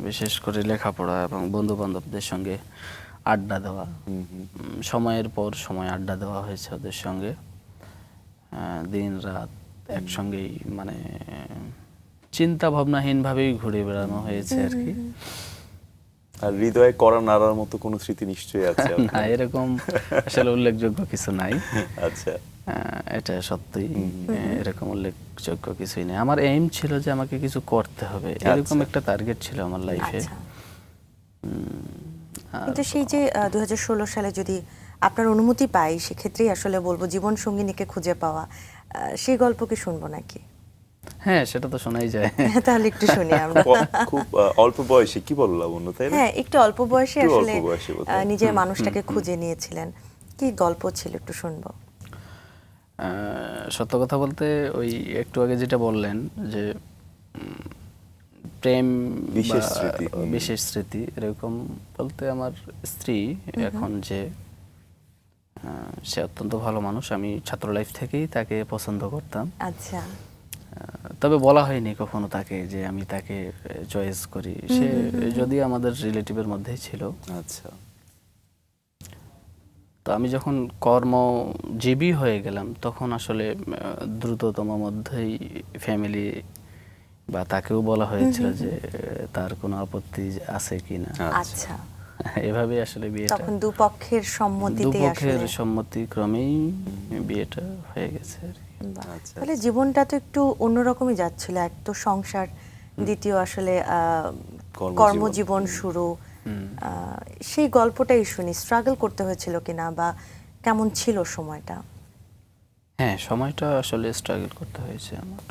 বিশেষ করে লেখাপড়া এবং বন্ধু বান্ধবদের সঙ্গে আড্ডা দেওয়া। সময়ের পর সময় আড্ডা দেওয়া হয়েছে ওদের সঙ্গে, দিন রাত একসঙ্গেই, মানে চিন্তা ভাবনাহীনভাবেই ঘুরে বেড়ানো হয়েছে আর কি। আর হৃদয়ে কড়া নাড়ার মতো কোনো স্মৃতি নিশ্চয়ই আছে না, আপনার? এরকম আসলে উল্লেখযোগ্য কিছু নাই। আচ্ছা। এটা সত্যি, এরকম উল্লেখযোগ্য কিছুই নেই। আমার এইম ছিল যে আমাকে কিছু করতে হবে, এরকম আচ্ছা। একটা টার্গেট ছিল আমার লাইফে। আচ্ছা। কিন্তু সেই যে 2016 সালে যদি আপনার অনুমতি পাই, সেক্ষেত্রেই আসলে বলবো জীবন সঙ্গিনীকে খুঁজে পাওয়া, সেই গল্প কি শুনবো নাকি? হ্যাঁ, সেটা তো শোনাই যায়। তাহলে একটু শুনি আমরা। খুব অল্প বয়সে, কি বলো লাবণ্য, তাই না? হ্যাঁ, একটু অল্প বয়সে একটু আসলে অল্প বয়সে বোধহয়। নিজের মানুষটাকে খুঁজে নিয়েছিলেন। কি গল্প ছিল একটু শুনবো। সত্য কথা বলতে ওই একটু আগে যেটা বললেন যে প্রেম বিশেষ বা স্মৃতি। বিশেষ স্মৃতি, এরকম বলতে আমার স্ত্রী এখন যে সে অত্যন্ত ভালো মানুষ। আমি ছাত্র লাইফ থেকেই তাকে পছন্দ করতাম। আচ্ছা। তবে বলা হয়নি কখনো তাকে যে আমি তাকে চয়েস করি। সে যদিও আমাদের রিলেটিভের মধ্যেই ছিল। আচ্ছা। তো আমি যখন কর্মজীবী হয়ে গেলাম তখন আসলে দ্রুততম মধ্যেই ফ্যামিলি বা তাকেও বলা হয়েছিল যে তার কোনো আপত্তি আছে কিনা। আচ্ছা। এভাবে আসলে বিয়েটা, তখন দুপক্ষের সম্মতিতে দুপক্ষের আসলে। সম্মতিক্রমেই বিয়েটা হয়ে গেছে আর কি। বাহ। আচ্ছা, তাহলে জীবনটা তো একটু অন্যরকমই যাচ্ছিল। এক তো সংসার, দ্বিতীয় আসলে কর্মজীবন শুরু। সেই গল্পটাই শুনি। স্ট্রাগল করতে হয়েছিল কিনা বা কেমন ছিল সময়টা? হ্যাঁ, সময়টা আসলে স্ট্রাগল করতে হয়েছে আমার।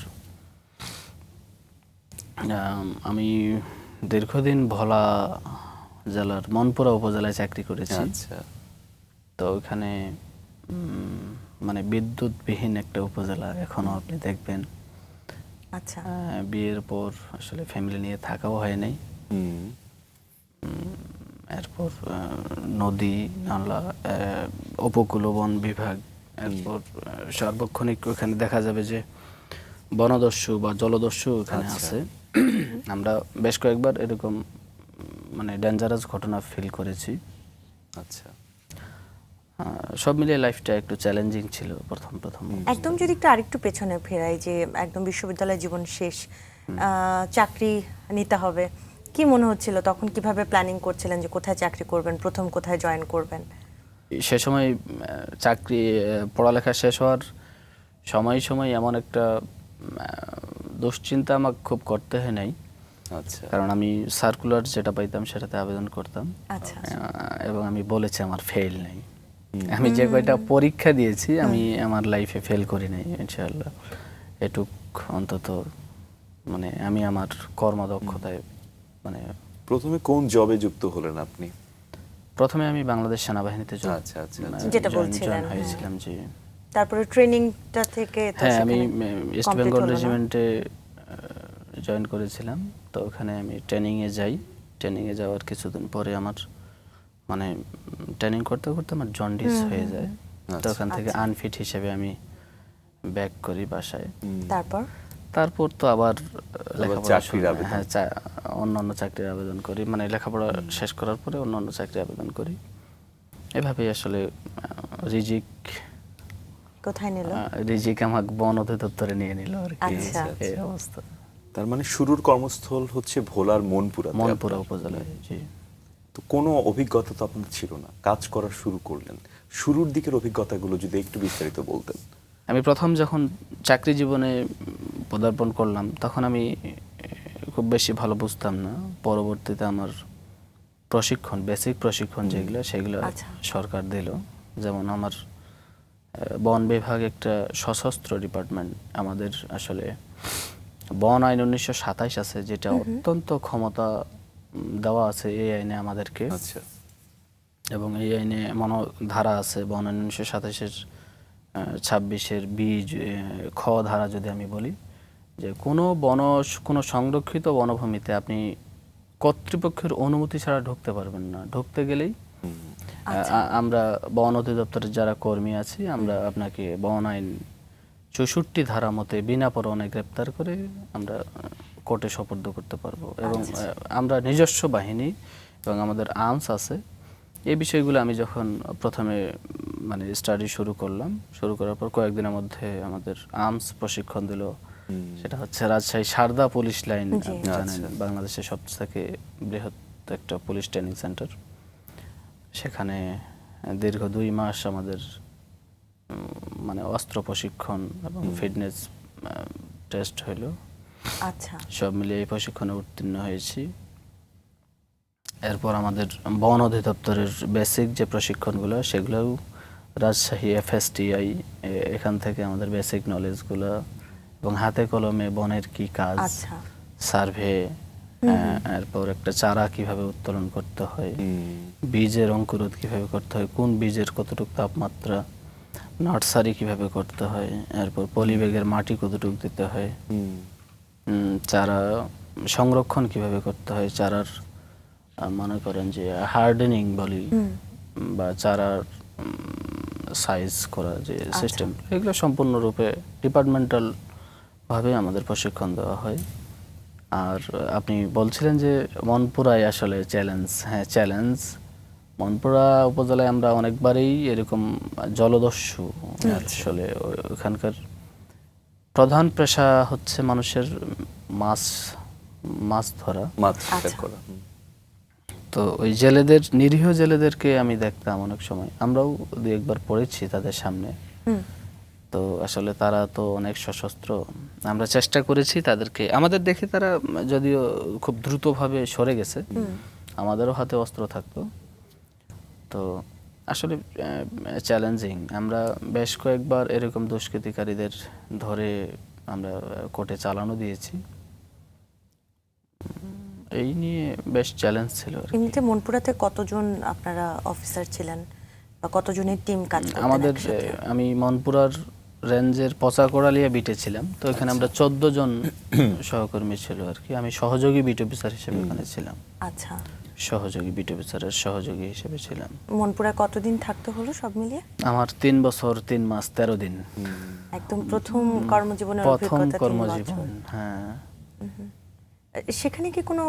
আমি দীর্ঘদিন ভোলা জেলার মনপুরা উপজেলায় চাকরি করেছি। আচ্ছা। তো ওখানে মানে বিদ্যুৎবিহীন একটা উপজেলা এখনো আপনি দেখবেন। আচ্ছা। বিয়ের পর আসলে ফ্যামিলি নিয়ে থাকাও হয় নাই। হুম। এরপর নদী নালা, উপকূল বন বিভাগ, এরপর সার্বক্ষণিক ওখানে দেখা যাবে যে বনদস্যু বা জলদস্যু ওখানে আছে। আমরা বেশ কয়েকবার এরকম মানে ডেঞ্জারাস ঘটনা ফিল করেছি। আচ্ছা। সব মিলিয়ে লাইফটা একটু চ্যালেঞ্জিং ছিল প্রথম। একদম যদি একটু আরেকটু পেছনে ফেরাই, যে একদম বিশ্ববিদ্যালয় জীবন শেষ, চাকরি নিতে হবে, কি মনে হচ্ছিল তখন? কিভাবে প্ল্যানিং করছিলেন যে কোথায় চাকরি করবেন, প্রথম কোথায় জয়েন করবেন? সে সময় চাকরি পড়ালেখা শেষ হওয়ার সময় এমন একটা দুশ্চিন্তা আমাকে খুব করতে হয় নাই। আচ্ছা। কারণ আমি সার্কুলার যেটা পাইতাম সেটাতে আবেদন করতাম। আচ্ছা। এবং আমি বলেছি আমার ফেল নেই। আমি যে কয়টা পরীক্ষা দিয়েছি আমি আমার লাইফে ফেল করি নাই ইনশাআল্লাহ। এটুক অন্তত মানে আমি আমার কর্মদক্ষতায় মানে। প্রথমে কোন জবে যুক্ত হলেন আপনি? প্রথমে আমি বাংলাদেশ সেনাবাহিনীতে আচ্ছা। যেটা বলছিলেন, হয়েছিলাম। জি। তারপরে ট্রেনিংটা থেকে তো হ্যাঁ, আমি সেখানে ইস্ট complete বেঙ্গল হলো না? রেজিমেন্টে জয়েন করেছিলাম। তো ওখানে আমি ট্রেনিংয়ে যাই। ট্রেনিংয়ে যাওয়ার কিছুদিন পরে আমার মানে ট্রেনিং করতে আমার জন্ডিস হয়ে যায়। তো ওখান থেকে আনফিট হিসেবে আমি ব্যাক করি বাসায়। তারপর তো আবার লেখাপড়া শুরু। হ্যাঁ, অন্যান্য চাকরির আবেদন করি, মানে লেখাপড়া শেষ করার পরে অন্যান্য চাকরির আবেদন করি। এভাবেই আসলে রিজিক কোথায় নিল? রিজিক আমাকে বন অধিদপ্তরে নিয়ে নিল আর কি, আচ্ছা। এই অবস্থা। তার মানে শুরুর কর্মস্থল হচ্ছে ভোলার মনপুরা। মনপুরা উপজেলায়, জি। তো কোনো অভিজ্ঞতা তো আপনার ছিল না, কাজ করা শুরু করলেন, শুরুর দিকের অভিজ্ঞতাগুলো যদি একটু বিস্তারিত বলতেন। আমি প্রথম যখন চাকরি জীবনে পদার্পণ করলাম তখন আমি খুব বেশি ভালো বুঝতাম না। পরবর্তীতে আমার প্রশিক্ষণ, বেসিক প্রশিক্ষণ যেগুলো সেগুলো আচ্ছা। সরকার দিল। যেমন আমার বন বিভাগ একটা সশস্ত্র ডিপার্টমেন্ট। আমাদের আসলে বন আইন 1927 আছে, যেটা অত্যন্ত ক্ষমতা দেওয়া আছে এই আইনে আমাদেরকে। আচ্ছা। এবং এই আইনে এমন ধারা আছে, বন আইন 1927-এর 26-এর বীজ খ ধারা যদি আমি বলি, যে কোনো সংরক্ষিত বনভূমিতে আপনি কর্তৃপক্ষের অনুমতি ছাড়া ঢুকতে পারবেন না। ঢুকতে গেলেই আমরা বন অধিদপ্তরের যারা কর্মী আছি, আমরা আপনাকে বন আইন 64 ধারা মতে বিনা পরোয়ানায় গ্রেপ্তার করে আমরা কোর্টে সোপর্দ করতে পারবো। এবং আমরা নিজস্ব বাহিনী এবং আমাদের আর্মস আছে। এই বিষয়গুলো আমি যখন প্রথমে মানে স্টাডি শুরু করার পর কয়েকদিনের মধ্যে আমাদের আর্মস প্রশিক্ষণ দিল। সেটা হচ্ছে রাজশাহী সারদা পুলিশ লাইন, আপনি জানেন বাংলাদেশের সবথেকে বৃহৎ একটা পুলিশ ট্রেনিং সেন্টার। সেখানে দীর্ঘ 2 মাস আমাদের মানে অস্ত্র প্রশিক্ষণ এবং ফিটনেস টেস্ট হইল। আচ্ছা। সব মিলিয়ে এই প্রশিক্ষণে উত্তীর্ণ হয়েছি। এরপর আমাদের বন অধিদপ্তরের বেসিক যে প্রশিক্ষণগুলো সেগুলোও রাজশাহী FSTI, এখান থেকে আমাদের বেসিক নলেজগুলো এবং হাতে কলমে বনের কি কাজ, আচ্ছা। সার্ভে, এরপর একটা চারা কিভাবে উত্তোলন করতে হয়, বীজের অঙ্কুরোধ কিভাবে করতে হয়, কোন বীজের কতটুকু তাপমাত্রা, নার্সারি কিভাবে করতে হয়, এরপর পলিব্যাগের মাটি কতটুকু দিতে হয়, চারা সংরক্ষণ কিভাবে করতে হয়, চারার মনে করেন যে হার্ডেনিং বলি বা চারার সাইজ করা যে সিস্টেম, এগুলো সম্পূর্ণরূপে ডিপার্টমেন্টাল ভাবে আমাদের প্রশিক্ষণ দেওয়া হয়। আর আপনি বলছিলেন যে মনপুরায় আসলে চ্যালেঞ্জ, হ্যাঁ চ্যালেঞ্জ। মনপুরা উপজেলায় আমরা অনেকবারই এরকম জলদস্যু, আসলে ওখানকার প্রধান পেশা হচ্ছে মানুষের মাছ ধরা, মাছ শিকার করা। তো ওই জেলেদের, নিরীহ জেলেদেরকে আমি দেখতাম অনেক সময়, আমরাও 2-1বার পড়েছি তাদের সামনে। তো আসলে তারা তো অনেক সশস্ত্র। আমরা চেষ্টা করেছি তাদেরকে, আমাদের দেখে তারা যদিও খুব দ্রুতভাবে সরে গেছে, আমাদেরও হাতে অস্ত্র থাকতো। তো আসলে চ্যালেঞ্জিং। আমরা বেশ কয়েকবার এরকম দুষ্কৃতিকারীদের ধরে আমরা কোর্টে চালানো দিয়েছি। এই নিয়ে বেশ চ্যালেঞ্জ ছিল। এমনিতে মনপুরাতে কতজন আপনারা অফিসার ছিলেন বা কতজনের টিম কাজ করতেন আমাদের একসাথে? আমি মনপুরার রেঞ্জের পচাকড়ালিয়া বিটে ছিলাম, তো এখানে আমরা 14 জন সহকর্মী ছিল আর কি। আমি সহযোগী বিট অফিসার হিসেবে এখানে ছিলাম। আচ্ছা। সহযোগী বিট অফিসারের সহযোগী হিসেবে ছিলাম। মনপুরা কতদিন থাকতে হলো সব মিলিয়ে? আমার 3 বছর 3 মাস 13 দিন। একদম প্রথম কর্মজীবনের প্রথম অভিজ্ঞতা 3 বছর। কর্মজীবন, হ্যাঁ। সেখানে কি কোনো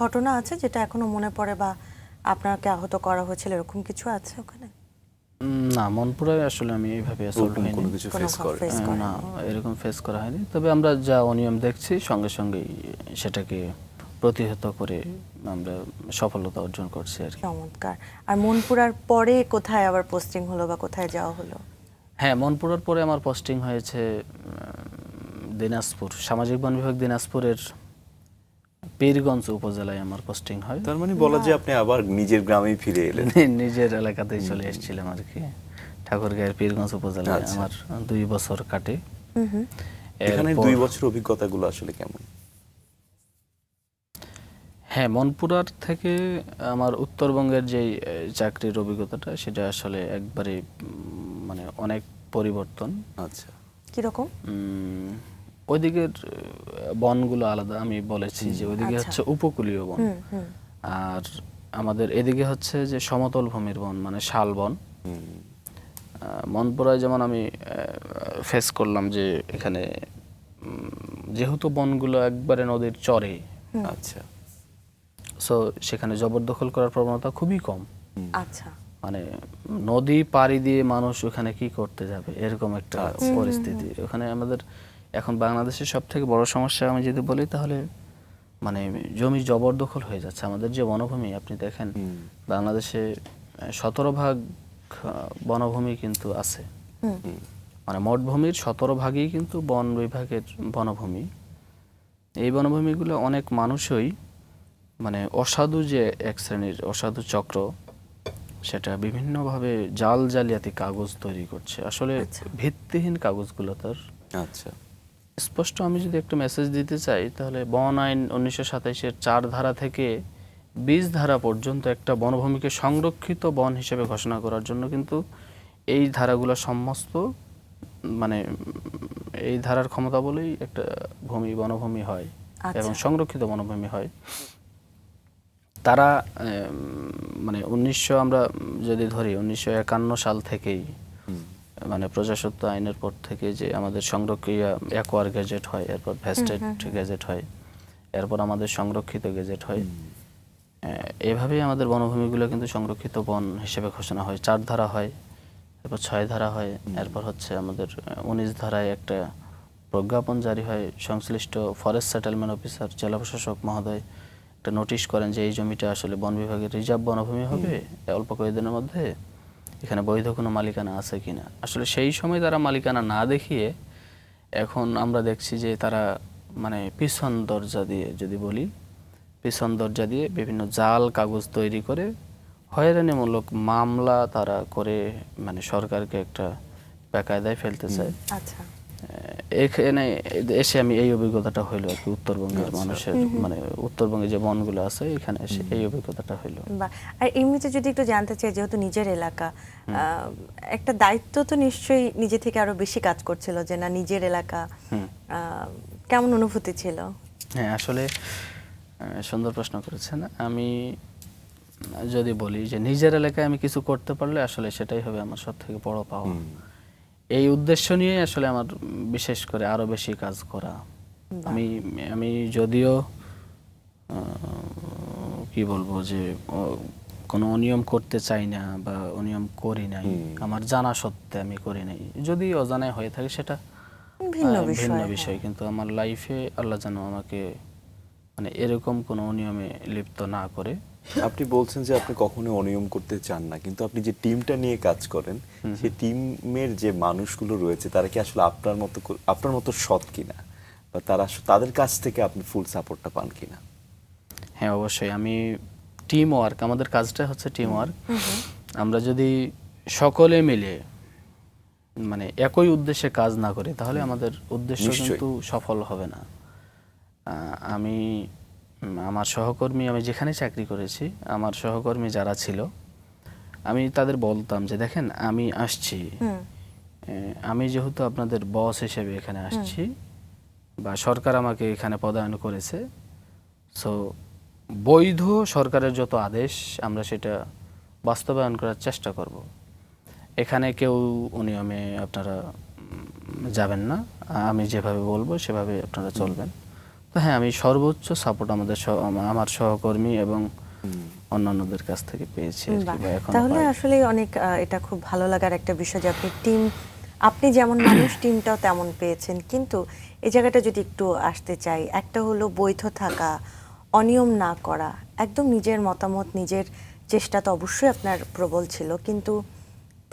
ঘটনা আছে যেটা এখনো মনে পড়ে বা আপনাকে আহত করা হয়েছিল, এরকম কিছু আছে ওখানে? না, মনপুরায় আসলে আমি এইভাবে অ্যাসল্ট হইনি। কোনো কিছু ফেস করে না, এরকম ফেস করা হয়নি। তবে আমরা যা অনিয়ম দেখছি সঙ্গে সঙ্গেই সেটাকে প্রতিহত করে আমরা সফলতা অর্জন করছি আর কি। চমৎকার। আর মনপুরার পরে কোথায় আবার পোস্টিং হলো বা কোথায় যাওয়া হলো? হ্যাঁ, মনপুরার পরে আমার পোস্টিং হয়েছে দিনাজপুর, সামাজিক বন বিভাগ দিনাজপুরের পীরগঞ্জ উপজেলায় আমার পোস্টিং হয়। তার মানে বলা যায় আপনি আবার নিজের গ্রামেই ফিরে এলেন। নিজের এলাকাতেই চলে এসেছিলাম আর কি। ঠাকুরগাঁয়ের পীরগঞ্জ উপজেলায় আমার 2 বছর কাটে। এখানে 2 বছর অভিজ্ঞতাগুলো আসলে কেমন? হ্যাঁ, মনপুরার থেকে আমার উত্তরবঙ্গের যে চাকরির অভিজ্ঞতাটা সেটা আসলে একবারে মানে অনেক পরিবর্তন। আচ্ছা। কিরকম? ওইদিকের বনগুলো আলাদা, আমি বলেছি যে ওইদিকে হচ্ছে উপকূলীয় বন, আর আমাদের এদিকে হচ্ছে যে সমতল ভূমির বন, মানে শাল বন। মনপুরায় যেমন আমি ফেস করলাম যে এখানে যেহেতু বনগুলো একবারে নদীর চরে, আচ্ছা, সো সেখানে জবরদখল করার প্রবণতা খুবই কম। আচ্ছা। মানে নদী পাড়ি দিয়ে মানুষ ওখানে কি করতে যাবে, এরকম একটা পরিস্থিতি ওখানে আমাদের। এখন বাংলাদেশের সব থেকে বড় সমস্যা আমি যদি বলি তাহলে মানে জমি জবরদখল হয়ে যাচ্ছে। আমাদের যে বনভূমি আপনি দেখেন বাংলাদেশে 17% বনভূমি কিন্তু আছে, মানে মোট ভূমির 17% কিন্তু বন বিভাগের বনভূমি। এই বনভূমিগুলো অনেক মানুষই মানে অসাধু, যে এক শ্রেণীর অসাধু চক্র, সেটা বিভিন্নভাবে জাল জালিয়াতি কাগজ তৈরি করছে। আসলে ভিত্তিহীন কাগজগুলো তার। আচ্ছা, স্পষ্ট আমি যদি একটা মেসেজ দিতে চাই তাহলে বন আইন 1927-এর 4 ধারা থেকে 20 ধারা পর্যন্ত একটা বনভূমিকে সংরক্ষিত বন হিসেবে ঘোষণা করার জন্য কিন্তু এই ধারাগুলো সমস্ত মানে এই ধারার ক্ষমতা বলেই একটা ভূমি বনভূমি হয় এবং সংরক্ষিত বনভূমি হয়। তারা মানে 1900 আমরা যদি ধরি 1951 সাল থেকেই মানে প্রজাস্বত্ব আইনের পর থেকে যে আমাদের সংরক্ষিত অ্যাকোয়ার গেজেট হয়, এরপর ভেস্টেড গেজেট হয়, এরপর আমাদের সংরক্ষিত গেজেট হয়। এভাবেই আমাদের বনভূমিগুলো কিন্তু সংরক্ষিত বন হিসেবে ঘোষণা হয়। 4 ধারা হয়, এরপর 6 ধারা হয়, এরপর হচ্ছে আমাদের 19 ধারায় একটা প্রজ্ঞাপন জারি হয়। সংশ্লিষ্ট ফরেস্ট সেটেলমেন্ট অফিসার, জেলা প্রশাসক মহোদয় একটা নোটিশ করেন যে এই জমিটা আসলে বন বিভাগের রিজার্ভ বনভূমি হবে অল্প কয়েকদিনের মধ্যে, এখানে বৈধ কোনো মালিকানা আছে কিনা। আসলে সেই সময় তারা মালিকানা না দেখিয়ে এখন আমরা দেখছি যে তারা মানে পিছন দরজা দিয়ে, যদি বলি পিছন দরজা দিয়ে বিভিন্ন জাল কাগজ তৈরি করে হয়রানিমূলক মামলা তারা করে মানে সরকারকে একটা বেকায়দায় ফেলতে চায়। আচ্ছা, এখানে এসে আমি এই অভিজ্ঞতাটা হইলো আর কি উত্তরবঙ্গের মানুষের, মানে উত্তরবঙ্গে যে বনগুলো আছে এখানে এসে এই অভিজ্ঞতাটা হইলো। আর এমনিতে যদি একটু জানতে চাই, যেহেতু নিজের এলাকা, একটা দায়িত্ব তো নিশ্চয়ই নিজে থেকে আরো বেশি কাজ করছিল, যে না নিজের এলাকা, কেমন অনুভূতি ছিল? হ্যাঁ, আসলে সুন্দর প্রশ্ন করেছেন। আমি যদি বলি যে নিজের এলাকায় আমি কিছু করতে পারলে আসলে সেটাই হবে আমার সব থেকে বড় পাওয়া। এই উদ্দেশ্য নিয়ে আসলে আমার বিশেষ করে আরো বেশি কাজ করা। আমি যদিও কি বলবো যে কোনো অনিয়ম করতে চাই না বা অনিয়ম করি নাই, আমার জানা সত্ত্বে আমি করি নাই। যদি অজানায় হয়ে থাকে সেটা ভিন্ন বিষয়, কিন্তু আমার লাইফে আল্লাহ যেন আমাকে মানে এরকম কোনো অনিয়মে লিপ্ত না করে। আপনি বলছেন যে আপনি কখনো অনিয়ম করতে চান না, কিন্তু আপনি যে টিমটা নিয়ে কাজ করেন সেই টিমের যে মানুষগুলো রয়েছে তারা কি আসলে আপনার মতো সৎ কিনা, বা তারা তাদের কাছ থেকে আপনি ফুল সাপোর্টটা পান কিনা? হ্যাঁ, অবশ্যই। আমি টিম ওয়ার্ক, আমাদের কাজটা হচ্ছে টিম ওয়ার্ক। আমরা যদি সকলে মিলে মানে একই উদ্দেশ্যে কাজ না করি তাহলে আমাদের উদ্দেশ্য কিন্তু সফল হবে না। আমি আমার সহকর্মী, আমি যেখানে চাকরি করেছি আমার সহকর্মী যারা ছিল, আমি তাদের বলতাম যে দেখেন আমি আসছি, আমি যেহেতু আপনাদের বস হিসেবে এখানে আসছি বা সরকার আমাকে এখানে পদায়ন করেছে, সো বৈধ সরকারের যত আদেশ আমরা সেটা বাস্তবায়ন করার চেষ্টা করব। এখানে কেউ অনিয়মে আপনারা যাবেন না, আমি যেভাবে বলবো সেভাবে আপনারা চলবেন। তো হ্যাঁ, আমি সর্বোচ্চ সাপোর্ট আমার সহকর্মী এবং অন্যান্যদের কাছ থেকে পেয়েছি। তাহলে আসলে অনেক এটা খুব ভালো লাগার একটা বিষয় যে আপনি যেমন মানুষ টিমটাও তেমন পেয়েছেন। কিন্তু এই জায়গাটা যদি একটু আসতে চাই, একটা হলো বৈধ থাকা, অনিয়ম না করা, একদম নিজের মতামত, নিজের চেষ্টা তো অবশ্যই আপনার প্রবল ছিল, কিন্তু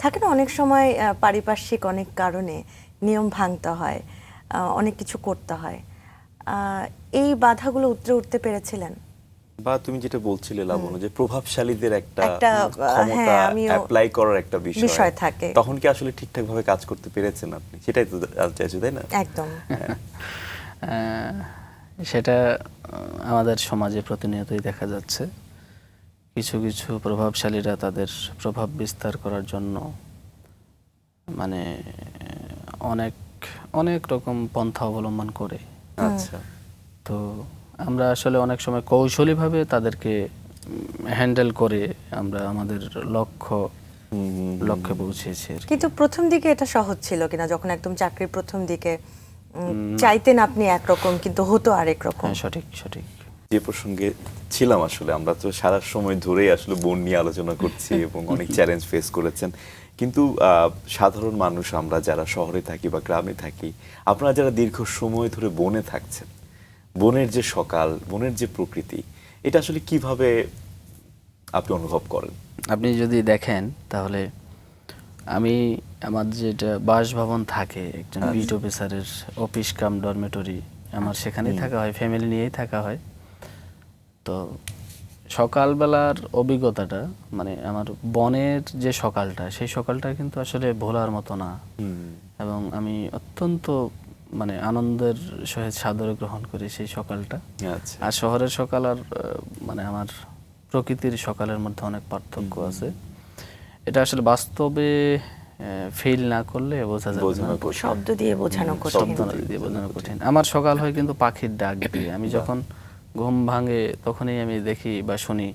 থাকে না অনেক সময় পারিপার্শ্বিক অনেক কারণে নিয়ম ভাঙতে হয়, অনেক কিছু করতে হয়। এই বাধাগুলো উঠতে পেরেছিলেন? বা তুমি যেটা বলছিলে লাবণ্য, যে প্রভাবশালীদের একটা ক্ষমতা অ্যাপ্লাই করার একটা বিষয় থাকে, তখন কি আসলে ঠিকঠাক ভাবে কাজ করতে পেরেছেন আপনি? সেটাই তো চাইছো, তাই না? একদম। সেটা আমাদের সমাজে প্রতিনিয়তই দেখা যাচ্ছে। কিছু কিছু প্রভাবশালীরা তাদের প্রভাব বিস্তার করার জন্য মানে অনেক অনেক রকম পন্থা অবলম্বন করে। আচ্ছা, তো আমরা আসলে অনেক সময় কৌশলীভাবে তাদেরকে হ্যান্ডেল করে আমরা আমাদের লক্ষ্যে পৌঁছেছি। কিন্তু প্রথম দিকে এটা সহজ ছিল কিনা, যখন একদম চাকরির প্রথম দিকে চাইতেন আপনি একরকম কিন্তু হতো আরেক রকম? সঠিক। যে প্রসঙ্গে ছিলাম আসলে, আমরা তো সারা সময় ধরেই আসলে বন নিয়ে আলোচনা করছি এবং অনেক চ্যালেঞ্জ ফেস করেছেন, কিন্তু সাধারণ মানুষ আমরা যারা শহরে থাকি বা গ্রামে থাকি, আপনারা যারা দীর্ঘ সময় ধরে বনে থাকছেন, বনের যে সকাল, বনের যে প্রকৃতি, এটা আসলে কিভাবে আপনি অনুভব করেন? আপনি যদি দেখেন তাহলে আমার যেটা বাসভবন থাকে একজন বিট অফিসারের অফিস কাম ডরমেটরি, আমার সেখানেই থাকা হয়, ফ্যামিলি নিয়েই থাকা হয়। তো সকালবেলার অভিজ্ঞতাটা মানে আমার বনের যে সকালটা, সেই সকালটা কিন্তু আসলে ভোলার মতো না, এবং আমি অত্যন্ত মানে আনন্দের সহিত সাদরে গ্রহণ করি সেই সকালটা। আচ্ছা, আর শহরের সকাল আর মানে আমার প্রকৃতির সকালের মধ্যে অনেক পার্থক্য আছে। এটা আসলে বাস্তবে ফিল না করলে বোঝা যাবে না। বোঝানো কঠিন। শব্দ দিয়ে বোঝানো কঠিন। শব্দ দিয়ে বোঝানো কঠিন। আমার সকাল হয় কিন্তু পাখির ডাক দিয়ে। আমি যখন ঘুম ভাঙে তখনই আমি দেখি বা শুনি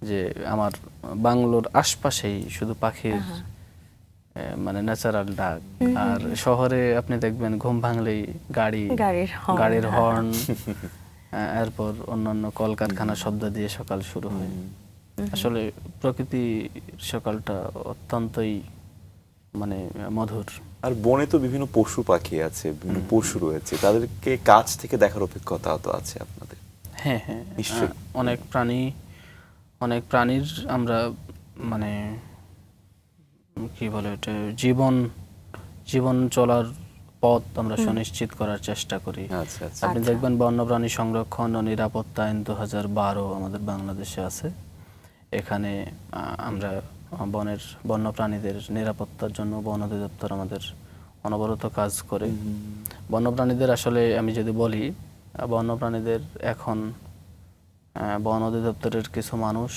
যে আমার বাংলোর আশপাশেই শুধু পাখির মানে ন্যাচারাল ডাক। আর শহরে আপনি দেখবেন ঘুম ভাঙলেই গাড়ির হর্ন, এরপর অন্যান্য কলকারখানার শব্দ দিয়ে সকাল শুরু হয়। আসলে প্রকৃতি সকালটা অত্যন্তই মানে মধুর। আর বনে তো বিভিন্ন পশু পাখি আছে, বিভিন্ন পশু রয়েছে, তাদেরকে কাছ থেকে দেখার অভিজ্ঞতা তো আছে আপনাদের। হ্যাঁ হ্যাঁ, নিশ্চয়ই। অনেক প্রাণীর আমরা মানে কি বলে এটা জীবন চলার পথ আমরা সুনিশ্চিত করার চেষ্টা করি। আচ্ছা আচ্ছা। আপনি দেখবেন বন্যপ্রাণী সংরক্ষণ ও নিরাপত্তা আইন 2012 আমাদের বাংলাদেশে আছে। এখানে আমরা বন্যপ্রাণীদের নিরাপত্তার জন্য বন অধিদপ্তর আমাদের অনবরত কাজ করে। বন্যপ্রাণীদের আসলে আমি যদি বলি, বন্যপ্রাণীদের এখন বন অধিদপ্তরের কিছু মানুষ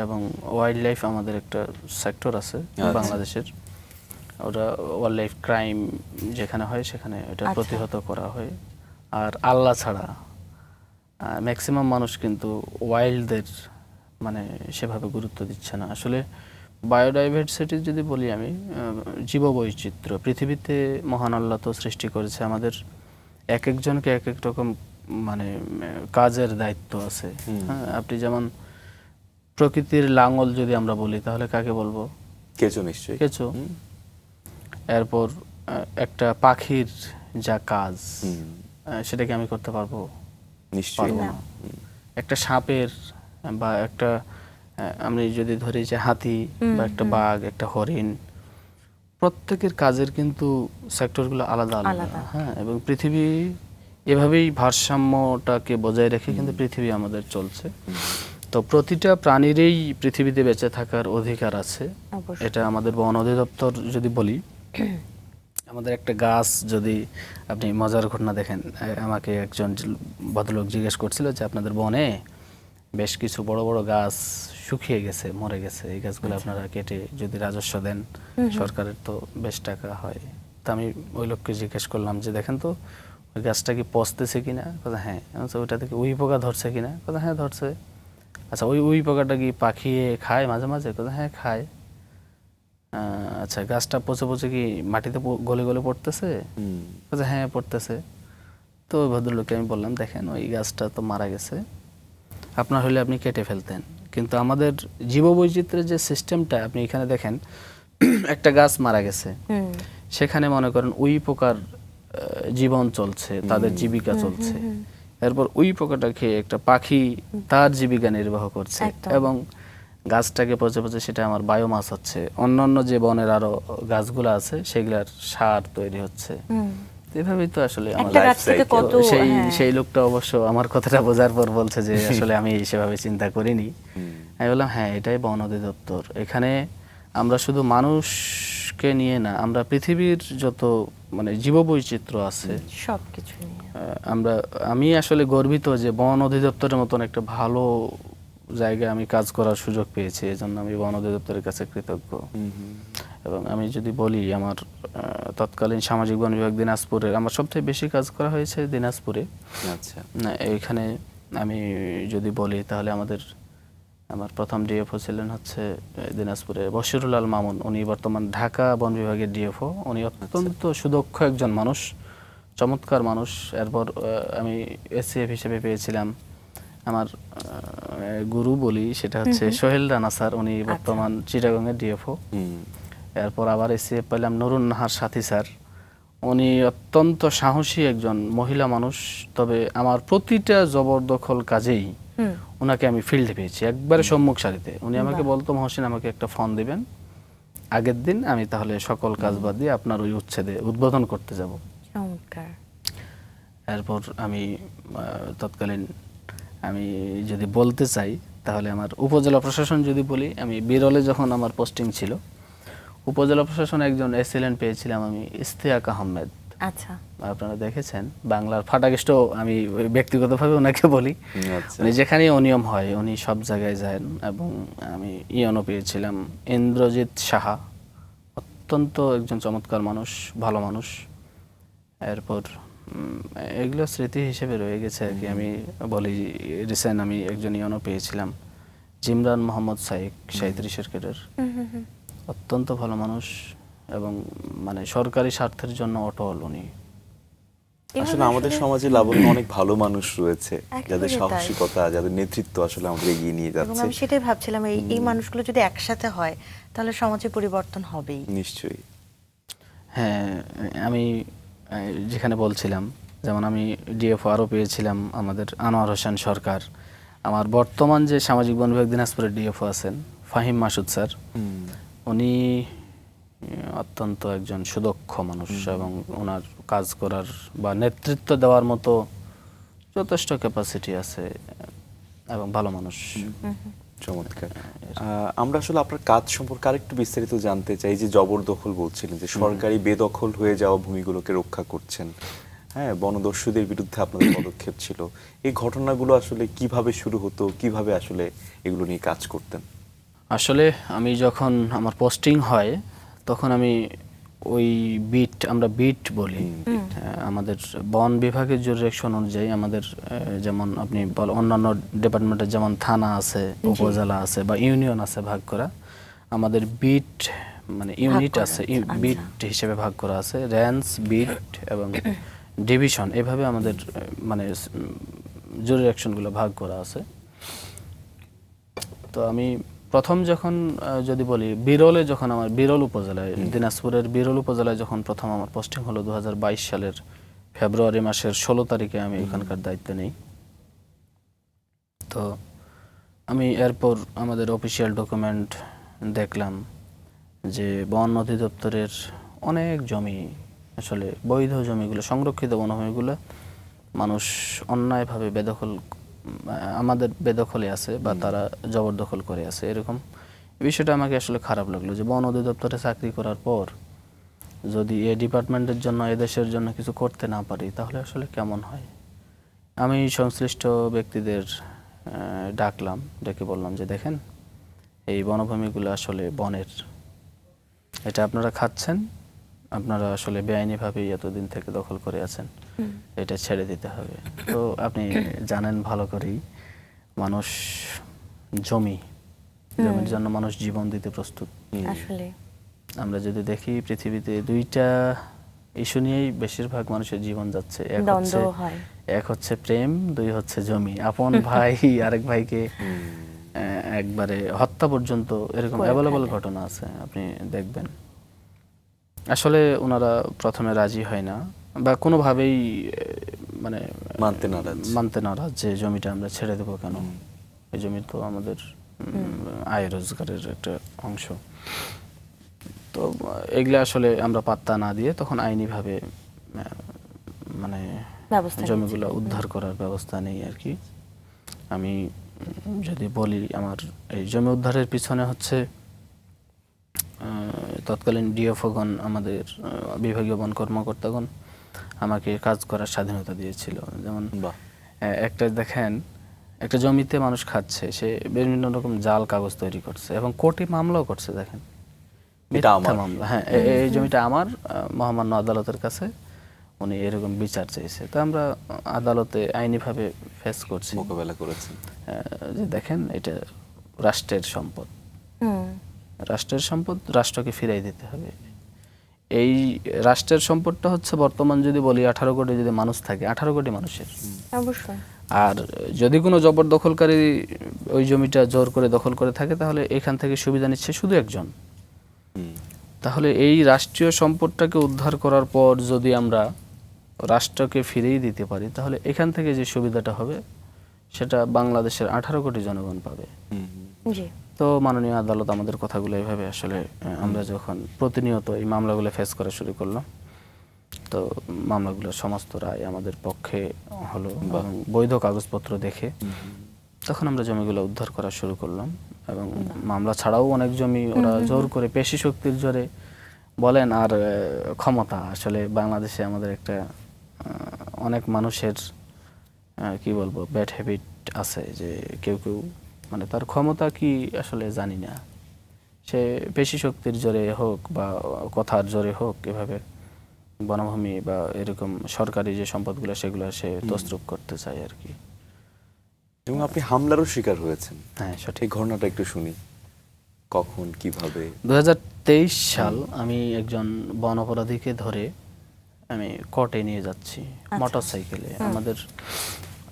এবং ওয়াইল্ড লাইফ আমাদের একটা সেক্টর আছে বাংলাদেশের, ওটা ওয়াইল্ড লাইফ ক্রাইম যেখানে হয় সেখানে এটা প্রতিহত করা হয়। আর আল্লাহ ছাড়া ম্যাক্সিমাম মানুষ কিন্তু ওয়াইল্ডদের মানে সেভাবে গুরুত্ব দিচ্ছে না। আসলে বায়োডাইভার্সিটি যদি বলি আমি, জীববৈচিত্র্য পৃথিবীতে মহান আল্লাহ তো সৃষ্টি করেছে, আমাদের এক একজনকে এক এক রকম মানে কাজের দায়িত্ব আছে। হ্যাঁ, আপনি যেমন প্রকৃতির লাঙল যদি আমরা বলি তাহলে কাকে বলবো? কেঁচো, নিশ্চয়ই কেঁচো। এরপর একটা পাখির যা কাজ সেটাকে আমি করতে পারবো? নিশ্চয়ই পারবো না। একটা সাপের বা একটা আমি যদি ধরি যে হাতি বা একটা বাঘ, একটা হরিণ, প্রত্যেকের কাজের কিন্তু সেক্টরগুলো আলাদা আলাদা। হ্যাঁ, এবং পৃথিবী এভাবেই ভারসাম্যটাকে বজায় রেখে কিন্তু পৃথিবী আমাদের চলছে। তো প্রতিটা প্রাণীরই পৃথিবীতে বেঁচে থাকার অধিকার আছে। এটা আমাদের বন অধিদপ্তর যদি বলি, আমাদের একটা গাছ যদি আপনি মজার ঘটনা দেখেন, আমাকে একজন ভদ্রলোক জিজ্ঞেস করছিল যে আপনাদের বনে বেশ কিছু বড় বড় গাছ শুকিয়ে গেছে, মরে গেছে, এই গাছগুলো আপনারা কেটে যদি রাজস্ব দেন, সরকারের তো বেশ টাকা হয়। তা আমি ওই লোককে জিজ্ঞেস করলাম যে দেখেন তো ওই গাছটা কি পচতেছে কিনা? কথা হ্যাঁ। ওইটা থেকে উই পোকা ধরছে কিনা? কথা হ্যাঁ ধরছে। আচ্ছা, ওই পোকাটা কি পাখিয়ে খায় মাঝে মাঝে? কথা হ্যাঁ খায়। আচ্ছা, গাছটা পচে পচে কি মাটিতে গলে গলে পড়তেছে? কথা হ্যাঁ পড়তেছে। তো ওই ভদ্রলোককে আমি বললাম দেখেন ওই গাছটা তো মারা গেছে, আপনার হলে আপনি কেটে ফেলতেন, কিন্তু আমাদের জীববৈচিত্র্যের যে সিস্টেমটা আপনি এখানে দেখেন, একটা গাছ মারা গেছে, সেখানে মনে করেন উই পোকার জীবন চলছে, তাদের জীবিকা চলছে। এরপর উই পোকাটা খেয়ে একটা পাখি তার জীবিকা নির্বাহ করছে, এবং গাছটাকে পচে পচে সেটা আমার বায়োমাস হচ্ছে, অন্যান্য যে বনের আরো গাছগুলো আছে সেগুলার সার তৈরি হচ্ছে। এভাবেই তো আসলে সেই লোকটা অবশ্য আমার কথাটা বোঝার পর বলছে যে আসলে আমি সেভাবে চিন্তা করিনি। আমি বললাম হ্যাঁ, এটাই বন অধিদপ্তর। এখানে আমরা শুধু মানুষকে নিয়ে না, আমরা পৃথিবীর যত মানে জীববৈচিত্র্য আছে সবকিছু নিয়ে আমি আসলে গর্বিত যে বন অধিদপ্তরের মতন একটা ভালো জায়গায় আমি কাজ করার সুযোগ পেয়েছি। এই জন্য আমি বন অধিদপ্তরের কাছে কৃতজ্ঞ। এবং আমি যদি বলি আমার তৎকালীন সামাজিক বন বিভাগ দিনাজপুরের, আমার সবথেকে বেশি কাজ করা হয়েছে দিনাজপুরে। আচ্ছা, এইখানে আমি যদি বলি তাহলে আমার প্রথম ডিএফও ছিলেন হচ্ছে দিনাজপুরে বশিরুল আল মামুন। উনি বর্তমান ঢাকা বন বিভাগের ডিএফও। উনি অত্যন্ত সুদক্ষ একজন মানুষ, চমৎকার মানুষ। এরপর আমি এসিএফ হিসেবে পেয়েছিলাম আমার গুরু বলি সেটা হচ্ছে সোহেল রানা স্যার, উনি বর্তমান চিটাগংয়ের ডিএফও। এরপর আবার এসিএফ পেলাম নুরুন নাহার সাথী স্যার, উনি অত্যন্ত সাহসী একজন মহিলা মানুষ। তবে আমার প্রতিটা জবরদখল কাজেই ওনাকে আমি ফিল্ডে পেয়েছি, একবারে সম্মুখ সারিতে। উনি আমাকে বলতো, মহসিন আমাকে একটা ফোন দিবেন আগের দিন, আমি তাহলে সকল কাজ বাদ দিয়ে আপনার ওই উচ্ছেদে উদ্বোধন করতে যাব। চমৎকার। এরপর আমি তৎকালীন আমি যদি বলতে চাই তাহলে আমার উপজেলা প্রশাসন যদি বলি, আমি বিরলে যখন আমার পোস্টিং ছিল, উপজেলা প্রশাসনে একজন এসিলেন্ট পেয়েছিলাম আমি, ইস্তেয়াক আহমেদ। আচ্ছা, আপনারা দেখেছেন বাংলার ফাটাকেষ্ট, আমি ব্যক্তিগতভাবে ওনাকে বলি। আচ্ছা। উনি যেখানে অনিয়ম হয় উনি সব জায়গায় যান। এবং আমি ইয়নও পেয়েছিলাম ইন্দ্রজিৎ সাহা, অত্যন্ত একজন চমৎকার মানুষ, ভালো মানুষ। এরপর এগুলো স্মৃতি হিসেবে রয়ে গেছে আর কি। আমি বলি রিসেন্ট আমি একজন ইয়নও পেয়েছিলাম, জিমরান মোহাম্মদ সাইক, 37 ক্যাডার, অত্যন্ত ভালো মানুষ এবং মানে সরকারি স্বার্থের জন্য অটল উনি। আসলে আমাদের সমাজে লাবণ্য অনেক ভালো মানুষ রয়েছে, একেবারে যাদের তাই। সাহসিকতা, যাদের নেতৃত্ব আসলে আমাদের এগিয়ে নিয়ে এবং যাচ্ছে। আমি সেটাই ভাবছিলাম, এই মানুষগুলো যদি একসাথে হয় তাহলে সমাজে পরিবর্তন হবেই। নিশ্চয়ই। হ্যাঁ, আমি যেখানে বলছিলাম, যেমন আমি ডিএফও আরও পেয়েছিলাম আমাদের আনোয়ার হোসেন সরকার। আমার বর্তমান যে সামাজিক বন বিভাগ দিনাজপুরের ডিএফও আছেন ফাহিম মাসুদ স্যার, উনি অত্যন্ত একজন সুদক্ষ মানুষ এবং ওনার কাজ করার বা নেতৃত্ব দেওয়ার মতো যথেষ্ট ক্যাপাসিটি আছে এবং ভালো মানুষ। চমৎকার। আমরা আসলে আপনার কাজ সম্পর্কে আরেকটু বিস্তারিত জানতে চাই। যে জবরদখল বলছিলেন, যে সরকারি বেদখল হয়ে যাওয়া ভূমিগুলোকে রক্ষা করছেন, হ্যাঁ, বনদস্যুদের বিরুদ্ধে আপনাদের পদক্ষেপ ছিল। এই ঘটনাগুলো আসলে কিভাবে শুরু হতো, কিভাবে আসলে এগুলো নিয়ে কাজ করতেন? আসলে আমি যখন আমার পোস্টিং হয় তখন আমি ওই বিট, আমরা বিট বলি, আমাদের বন বিভাগের জুরিডিকশন অনুযায়ী আমাদের যেমন আপনি অন্যান্য ডিপার্টমেন্টের যেমন থানা আছে, উপজেলা আছে বা ইউনিয়ন আছে ভাগ করা, আমাদের বিট মানে ইউনিট আছে, বিট হিসেবে ভাগ করা আছে, রেঞ্জ, বিট এবং ডিভিশন, এভাবে আমাদের মানে জুরিডিকশনগুলো ভাগ করা আছে। তো আমি প্রথম যখন যদি বলি বিরলে, যখন আমার বিরল উপজেলায়, দিনাজপুরের বিরল উপজেলায় যখন প্রথম আমার পোস্টিং হলো 2022 সালের ফেব্রুয়ারি মাসের 16 তারিখে আমি এখানকার দায়িত্ব নিই। তো আমি এরপর আমাদের অফিসিয়াল ডকুমেন্ট দেখলাম যে বন অধিদপ্তরের অনেক জমি, আসলে বৈধ জমিগুলো, সংরক্ষিত বনভূমিগুলো মানুষ অন্যায়ভাবে বেদখল, আমাদের বেদখলে আছে বা তারা জবরদখল করে আছে, এরকম বিষয়টা আমাকে আসলে খারাপ লাগলো। যে বন অধিদপ্তরে চাকরি করার পর যদি এই ডিপার্টমেন্টের জন্য, এদেশের জন্য কিছু করতে না পারি তাহলে আসলে কেমন হয়। আমি সংশ্লিষ্ট ব্যক্তিদের ডাকলাম, ডেকে বললাম যে দেখেন, এই বনভূমিগুলো আসলে বনের, এটা আপনারা খাচ্ছেন, আপনারা আসলে বেআইনিভাবেই এতদিন থেকে দখল করে আছেন, এটা ছেড়ে দিতে হবে। তো আপনি জানেন ভালো করেই, মানুষ জমির জন্য মানুষ জীবন দিতে প্রস্তুত। আসলে আমরা যদি দেখি পৃথিবীতে দুইটা ইস্যু নিয়েই বেশিরভাগ মানুষের জীবন যাচ্ছে, এক হচ্ছে প্রেম, দুই হচ্ছে জমি। আপন ভাই আরেক ভাইকে একবারে হত্যা পর্যন্ত, এরকম অ্যাভেলেবল ঘটনা আছে, আপনি দেখবেন। আসলে ওনারা প্রথমে রাজি হয় না বা কোনোভাবেই মানে মানতে নারাজ যে জমিটা আমরা ছেড়ে দেবো কেন, এই জমি তো আমাদের আয় রোজগারের একটা অংশ। তো এগুলা আসলে আমরা পাত্তা না দিয়ে তখন আইনিভাবে মানে জমিগুলো উদ্ধার করার ব্যবস্থা নেই আর কি। আমি যদি বলি, আমার এই জমি উদ্ধারের পিছনে হচ্ছে তৎকালীন ডিএফওগণ, আমাদের বিভাগীয় বন কর্মকর্তাগণ আমাকে কাজ করার স্বাধীনতা দিয়েছিল। যেমন একটা দেখেন, একটা জমিতে মানুষ খাচ্ছে, সে বিভিন্ন রকম জাল কাগজ তৈরি করছে এবং কোর্টে মামলাও করছে। দেখেন, মিথ্যা মামলা, হ্যাঁ, এই জমিটা আমার, মহামান্য আদালতের কাছে উনি এরকম বিচার চেয়েছে। তো আমরা আদালতে আইনিভাবে ফেস করছি, মোকাবেলা করেছি যে দেখেন এটা রাষ্ট্রের সম্পদ, রাষ্ট্রের সম্পদ রাষ্ট্রকে ফিরাই দিতে হবে। এই রাষ্ট্রের সম্পদটা হচ্ছে বর্তমান যদি বলি 18 কোটি যদি মানুষ থাকে, 18 কোটি মানুষের। অবশ্যই। আর যদি কোনো জবরদখলকারী ওই জমিটা জোর করে দখল করে থাকে, তাহলে এখান থেকে সুবিধা নিচ্ছে শুধু একজন। তাহলে এই রাষ্ট্রীয় সম্পদটাকে উদ্ধার করার পর যদি আমরা রাষ্ট্রকে ফিরিয়ে দিতে পারি, তাহলে এখান থেকে যে সুবিধাটা হবে সেটা বাংলাদেশের 18 কোটি জনগণ পাবে। জি। তো মাননীয় আদালত আমাদের কথাগুলো এইভাবে আসলে আমরা যখন প্রতিনিয়ত এই মামলাগুলো ফেস করা শুরু করলাম, তো মামলাগুলোর সমস্ত রায় আমাদের পক্ষে হলো এবং বৈধ কাগজপত্র দেখে তখন আমরা জমিগুলো উদ্ধার করা শুরু করলাম। এবং মামলা ছাড়াও অনেক জমি ওরা জোর করে পেশি শক্তির জোরে বলেন আর ক্ষমতা, আসলে বাংলাদেশে আমাদের একটা অনেক মানুষের কি বলবো ব্যাড হ্যাবিট আছে, যে কেউ কেউ মানে তার ক্ষমতা কি আসলে জানি না, সে পেশি শক্তির জোরে হোক বা কথার জোরে হোক এভাবে বনভূমি বা এরকম সরকারি যে সম্পদগুলো সেগুলো সে তছরূপ করতে চায় আর কি। এবং আপনি হামলারও শিকার হয়েছেন। হ্যাঁ সঠিক। এই ঘটনাটা একটু শুনি, কখন কিভাবে? 2023 সাল আমি একজন বন অপরাধীকে ধরে আমি কোর্টে নিয়ে যাচ্ছি মোটরসাইকেলে।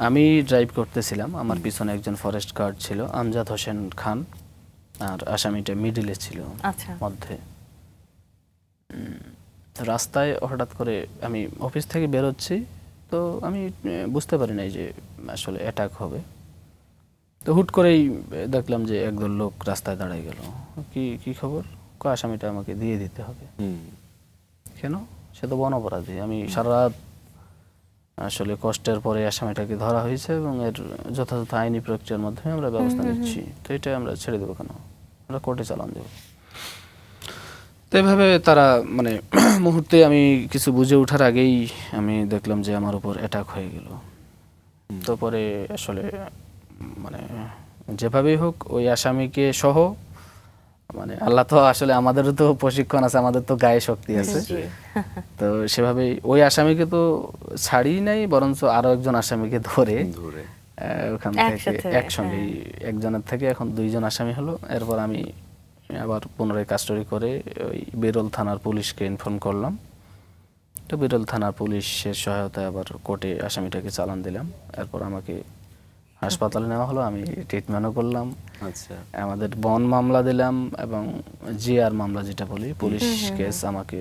আমি ড্রাইভ করতেছিলাম, আমার পিছনে একজন ফরেস্ট গার্ড ছিল আমজাদ হোসেন খান, আর আসামিটা মিডিলে ছিল মধ্যে। রাস্তায় হঠাৎ করে আমি অফিস থেকে বেরোচ্ছি, তো আমি বুঝতে পারি নাই যে আসলে অ্যাটাক হবে। তো হুট করেই দেখলাম যে একদল লোক রাস্তায় দাঁড়ায় গেল। কি খবর? আসামিটা আমাকে দিয়ে দিতে হবে। কেন? সে তো বন অপরাধী। আমি সারা রাত আসলে কষ্টের পরে আসামিটাকে ধরা হয়েছে এবং এর যথাযথ আইনি প্রক্রিয়ার মাধ্যমে আমরা ব্যবস্থা নিচ্ছি, তো এটা আমরা ছেড়ে দেবো কেন, আমরা কোর্টে চালান দেবো। তো এভাবে তারা মানে মুহূর্তে আমি কিছু বুঝে ওঠার আগেই আমি দেখলাম যে আমার উপর অ্যাটাক হয়ে গেল। তো পরে আসলে মানে যেভাবেই হোক ওই আসামিকে সহ, মানে আল্লাহ তো আসলে আমাদেরও তো প্রশিক্ষণ আছে, আমাদের তো গায়ে শক্তি আছে, তো সেভাবেই ওই আসামিকে তো ছাড়ি নাই, বরঞ্চ আরো একজন আসামিকে ধরে ওখান থেকে একসঙ্গে একজনের থেকে এখন 2 জন আসামি হলো। এরপর আমি আবার পুনরায় কাস্টডি করে ওই বিরল থানার পুলিশকে ইনফর্ম করলাম। তো বিরল থানার পুলিশের সহায়তায় আবার কোর্টে আসামিটাকে চালান দিলাম। এরপর আমাকে হাসপাতালে নেওয়া হলো, আমি ট্রিটমেন্টও করলাম। আচ্ছা, আমাদের বন মামলা দিলাম এবং জিআর মামলা যেটা বলি পুলিশ কেস, আমাকে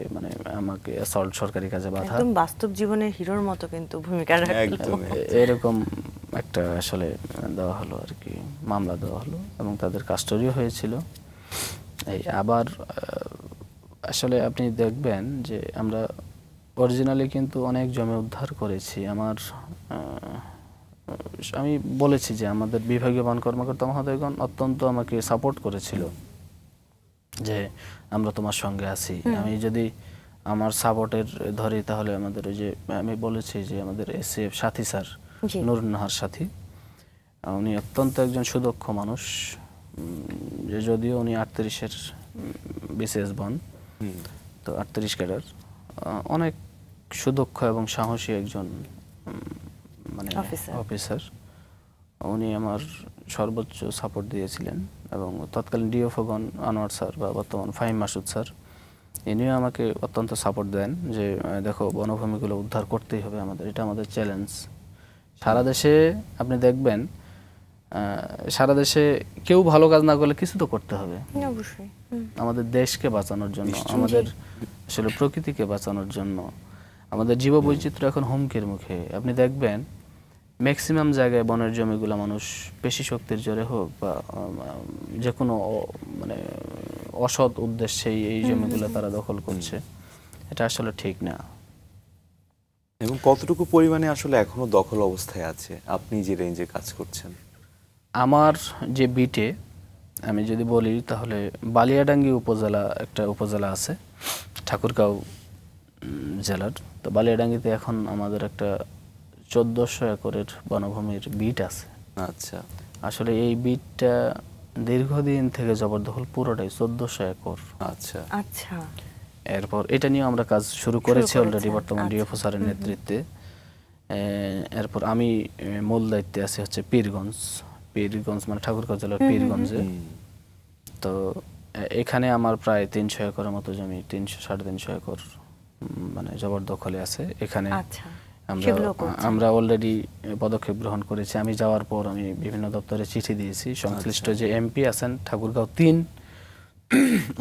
অ্যাসল্ট সরকারি কাজে বাধা, একদম বাস্তব জীবনের হিরোর মতো কিন্তু ভূমিকা রাখলো। এরকম একটা আসলে দেওয়া হলো আর কি, মামলা দেওয়া হলো এবং তাদের কাস্টডিও হয়েছিল। এই আবার আসলে আপনি দেখবেন যে আমরা অরিজিনালি কিন্তু অনেক জমি উদ্ধার করেছি। আমি বলেছি যে আমাদের বিভাগীয় বন কর্মকর্তা মহোদয়গণ অত্যন্ত আমাকে সাপোর্ট করেছিল যে আমরা তোমার সঙ্গে আছি। আমি যদি আমার সাপোর্টের ধরি তাহলে আমাদের ওই যে আমি বলেছি যে আমাদের এসএফ সাথী স্যার নুরুন নাহার সাথী, উনি অত্যন্ত একজন সুদক্ষ মানুষ, যে যদিও উনি 38-এর বিশেষ বন, তো 38 ক্যাডার, অনেক সুদক্ষ এবং সাহসী একজন মানে অফিসার। উনি আমার সর্বোচ্চ সাপোর্ট দিয়েছিলেন এবং তৎকালীন ডিওফগণ আনোয়ার স্যার বা বর্তমান ফাহিম মাসুদ স্যার, ইনিও আমাকে অত্যন্ত সাপোর্ট দেন যে দেখো বনভূমিগুলো উদ্ধার করতেই হবে আমাদের, এটা আমাদের চ্যালেঞ্জ। সারা দেশে আপনি দেখবেন সারা দেশে কেউ ভালো কাজ না করলে কিছু তো করতে হবে অবশ্যই, আমাদের দেশকে বাঁচানোর জন্য, আমাদের আসলে প্রকৃতিকে বাঁচানোর জন্য। আমাদের জীববৈচিত্র্য এখন হুমকির মুখে। আপনি দেখবেন ম্যাক্সিমাম জায়গায় বনের জমিগুলো মানুষ পেশি শক্তির জোরে হোক বা যে কোনো মানে অসৎ উদ্দেশ্যেই এই জমিগুলো তারা দখল করছে, এটা আসলে ঠিক না। এবং কতটুকু পরিমাণে আসলে এখনো দখল অবস্থায় আছে আপনি যে রেঞ্জে কাজ করছেন? আমার যে বিটে আমি যদি বলি তাহলে বালিয়াডাঙ্গি উপজেলা একটা উপজেলা আছে ঠাকুরগাঁও জেলার, তো বালিয়াডাঙ্গিতে এখন আমাদের একটা 1400 একরের বনভূমির বিট আছে। আচ্ছা, আসলে এই বিটটা দীর্ঘদিন থেকে জবরদখল পুরোটাই 1400 একর। আচ্ছা আচ্ছা। এরপর এটা নিয়ে আমরা কাজ শুরু করেছি অলরেডি বর্তমান ডিএফও স্যারের নেতৃত্বে। এরপর আমি মূল দায়িত্বে আছি হচ্ছে পীরগঞ্জ মানে ঠাকুরগাঁও জেলার পীরগঞ্জে। তো এখানে আমার প্রায় 300 একরের মতো জমি, 300-350 একর মানে জবরদখলে আছে এখানে। আচ্ছা, সেগুলো করছেন। আমরা অলরেডি পদক্ষেপ গ্রহণ করেছি। আমি যাওয়ার পর আমি বিভিন্ন দপ্তরে চিঠি দিয়েছি। সংশ্লিষ্ট যে এমপি আছেন ঠাকুরগাঁও 3,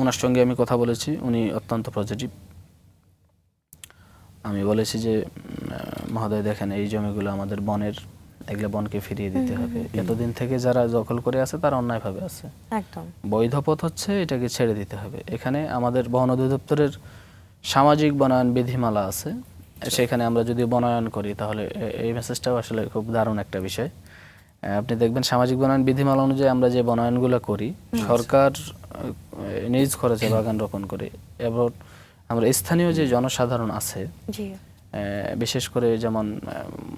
ওনার সঙ্গে আমি কথা বলেছি, উনি অত্যন্ত পজিটিভ। আমি বলেছি যে মহোদয় দেখেন, এই জমিগুলো আমাদের বনের, এগুলো বনকে ফিরিয়ে দিতে হবে। এতদিন থেকে যারা দখল করে আছে তারা অন্যায়ভাবে আছে, একদম বৈধ পথ হচ্ছে এটাকে ছেড়ে দিতে হবে। এখানে আমাদের বন অধিদপ্তরের সামাজিক বনায়ন বিধিমালা আছে, সেখানে আমরা যদি বনায়ন করি তাহলে এই মেসেজটাও আসলে খুব দারুণ একটা বিষয়। আপনি দেখবেন সামাজিক বনায়ন বিধিমালা অনুযায়ী আমরা যে বনায়নগুলো করি, সরকার নিজ খরচে বাগান রোপণ করে, এবং আমরা স্থানীয় যে জনসাধারণ আছে, জি, বিশেষ করে যেমন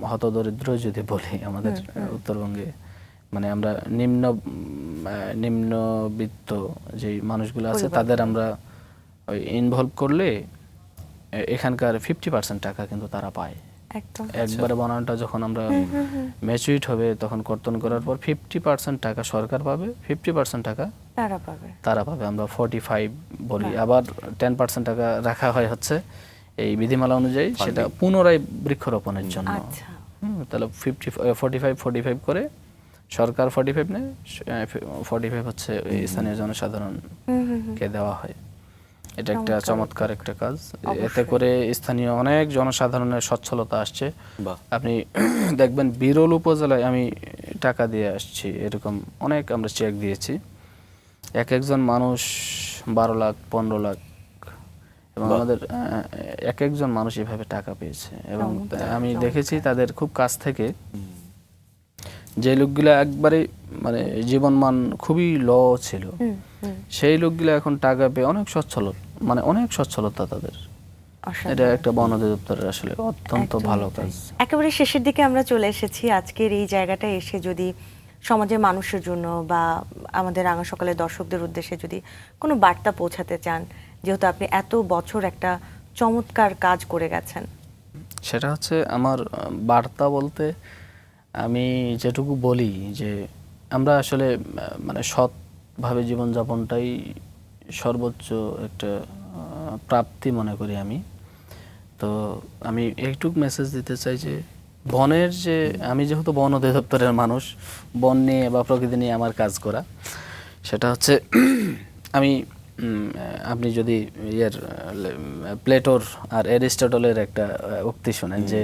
হতদরিদ্র যদি বলি আমাদের উত্তরবঙ্গে, মানে আমরা নিম্নবিত্ত যে মানুষগুলো আছে তাদের আমরা ওই ইনভলভ করলে এখানকার 50% টাকা কিন্তু তারা পায়। একদম একবারে বনায়নটা যখন আমরা ম্যাচুরিট হবে তখন কর্তন করার পর 50% টাকা সরকার পাবে, 50% টাকা তারা পাবে। আমরা 45 বলি, আবার 10% টাকা রাখা হয় হচ্ছে এই বিধিমালা অনুযায়ী সেটা পুনরায় বৃক্ষরোপণের জন্য। আচ্ছা, তাহলে 45 করে সরকার 45 নেয়, 45 হচ্ছে এই স্থানীয় জনসাধারণকে দেওয়া হয়। এটা একটা চমৎকার একটা কাজ। এতে করে স্থানীয় অনেক জনসাধারণের সচ্ছলতা আসছে। আপনি দেখবেন বিরল উপজেলায় আমি টাকা দিয়ে আসছি, এরকম অনেক আমরা চেক দিয়েছি, একজন মানুষ 12 লাখ 15 লাখ, এবং আমাদের একজন মানুষ এভাবে টাকা পেয়েছে। এবং আমি দেখেছি তাদের খুব কাছ থেকে যে লোকগুলা একবারে মানে জীবনমান খুবই লো ছিল, সেই লোকগুলা এখন টাকা পেয়ে অনেক সচ্ছল, মানে অনেক সচ্ছলতা তাদের। এটা একটা বন অধিদপ্তরের আসলে অত্যন্ত ভালো কাজ। একেবারে শেষের দিকে আমরা চলে এসেছি। আজকের এই জায়গাটায় এসে যদি সমাজের মানুষের জন্য বা আমাদের রাঙা সকালের দর্শকদের উদ্দেশ্যে যদি কোনো বার্তা পৌঁছাতে চান, যেহেতু আপনি এত বছর একটা চমৎকার কাজ করে গেছেন। সেটা হচ্ছে আমার বার্তা বলতে আমি যেটুকু বলি যে আমরা আসলে মানে সৎভাবে জীবনযাপনটাই সর্বোচ্চ একটা প্রাপ্তি মনে করি আমি। তো আমি একটুক মেসেজ দিতে চাই যে বনের যে, আমি যেহেতু বন অধিদপ্তরের মানুষ, বন নিয়ে বা প্রকৃতি নিয়ে আমার কাজ করা, সেটা হচ্ছে আমি আপনি যদি প্লেটোর আর অ্যারিস্টটলের একটা উক্তি শোনেন যে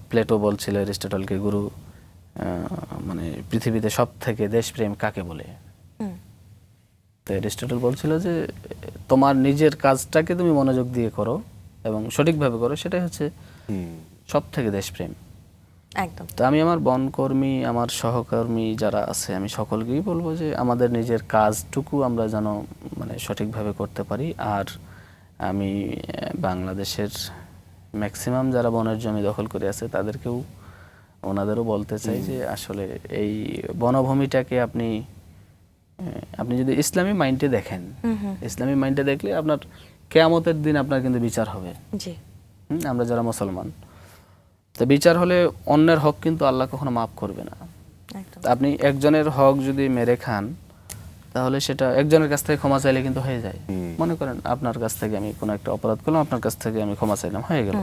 প্লেটো বলছিল অ্যারিস্টটলকে, গুরু মানে পৃথিবীতে সব থেকে দেশপ্রেম কাকে বলে? তো অ্যারিস্টটল বলছিল যে তোমার নিজের কাজটাকে তুমি মনোযোগ দিয়ে করো এবং সঠিকভাবে করো, সেটাই হচ্ছে সব থেকে দেশপ্রেম। একদম। তো আমি আমার বনকর্মী, আমার সহকর্মী যারা আছে, আমি সকলকেই বলবো যে আমাদের নিজের কাজটুকু আমরা যেন মানে সঠিকভাবে করতে পারি। আর আমি বাংলাদেশের ম্যাক্সিমাম যারা বনের জমি দখল করে আছে তাদেরকেও, ওনাদেরও বলতে চাই যে আসলে এই বনভূমিটাকে আপনি যদি ইসলামী মাইন্ডে দেখেন, ইসলামী মাইন্ডে দেখলে আপনার কিয়ামতের দিন আপনার কিন্তু বিচার হবে। আমরা যারা মুসলমান, তো বিচার হলে অন্যের হক কিন্তু আল্লাহ কখনো মাফ করবে না। আপনি একজনের হক যদি মেরে খান, তাহলে সেটা একজনের কাছ থেকে ক্ষমা চাইলে কিন্তু হয়ে যায়। মনে করেন আপনার কাছ থেকে আমি কোনো একটা অপরাধ করলাম, আপনার কাছ থেকে আমি ক্ষমা চাইলাম, হয়ে গেল।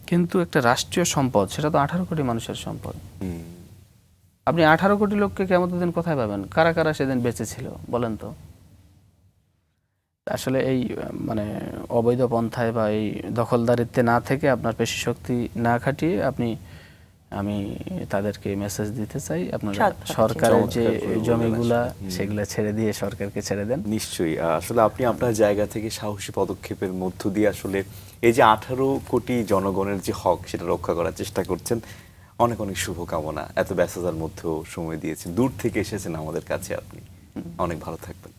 কিন্তু একটা রাষ্ট্রীয় সম্পদ, সেটা তো 18 কোটি মানুষের সম্পদ। আপনি 18 কোটি লোককে কিয়ামতের দিন কোথায় পাবেন? কারা কারা সেদিন বেঁচে ছিল বলেন তো? আসলে এই মানে অবৈধ পন্থায় বা এই দখলদারিত্বে না থেকে, আপনার পেশি শক্তি না খাটিয়ে আমি তাদেরকে মেসেজ দিতে চাই, আপনারা সরকারের যে জমিগুলা সেগুলা ছেড়ে দিয়ে সরকারকে ছেড়ে দেন। নিশ্চয়ই। আসলে আপনি আপনার জায়গা থেকে সাহসী পদক্ষেপের মধ্য দিয়ে আসলে এই যে 18 কোটি জনগণের যে হক, সেটা রক্ষা করার চেষ্টা করছেন। অনেক অনেক শুভকামনা। এত ব্যস্ততার মধ্যেও সময় দিয়েছেন, দূর থেকে এসেছেন আমাদের কাছে আপনি। অনেক ভালো থাকবেন।